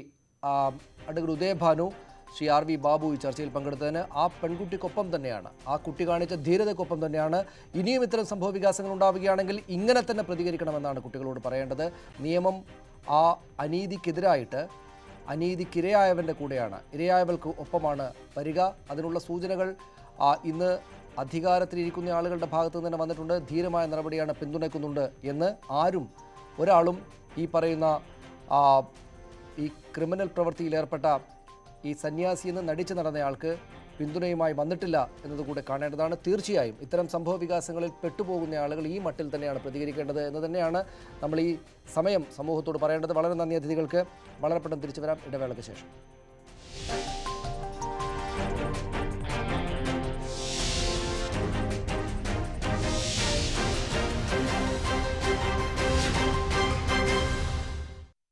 advocate Udayabhanu, Shri RV Babu ഈ ചർച്ചയിൽ പങ്കെടുത്തതിന്. ആ പെൺകുട്ടിക്കൊപ്പം തന്നെയാണ്, ആ കുട്ടി കാണിച്ച ധീരതയ്ക്കൊപ്പം തന്നെയാണ്. ഇനിയും ഇത്തരം സംഭവ വികാസങ്ങൾ ഉണ്ടാവുകയാണെങ്കിൽ ഇങ്ങനെ തന്നെ പ്രതികരിക്കണമെന്നാണ് കുട്ടികളോട് പറയേണ്ടത്. നിയമം ആ അനീതിക്കെതിരായിട്ട് അനീതിക്കിരയായവൻ്റെ കൂടെയാണ്, ഇരയായവൾക്ക് ഒപ്പമാണ് വരിക. അതിനുള്ള സൂചനകൾ ഇന്ന് അധികാരത്തിലിരിക്കുന്ന ആളുകളുടെ ഭാഗത്തു നിന്ന് തന്നെ വന്നിട്ടുണ്ട്. ധീരമായ നടപടിയാണ് പിന്തുണയ്ക്കുന്നുണ്ട് എന്ന് ഒരാളും ഈ പറയുന്ന ഈ ക്രിമിനൽ പ്രവൃത്തിയിൽ ഏർപ്പെട്ട ഈ സന്യാസി എന്ന് നടിച്ചു നടന്നയാൾക്ക് പിന്തുണയുമായി വന്നിട്ടില്ല എന്നതുകൂടെ കാണേണ്ടതാണ്. തീർച്ചയായും ഇത്തരം സംഭവ വികാസങ്ങളിൽ പെട്ടുപോകുന്ന ആളുകൾ ഈ മട്ടിൽ തന്നെയാണ് പ്രതികരിക്കേണ്ടത് എന്ന് തന്നെയാണ് നമ്മൾ ഈ സമയം സമൂഹത്തോട് പറയേണ്ടത്. വളരെ നന്ദി അതിഥികൾക്ക്. വളരെ പെട്ടെന്ന് തിരിച്ചു വരാം ഇടവേളയ്ക്ക് ശേഷം.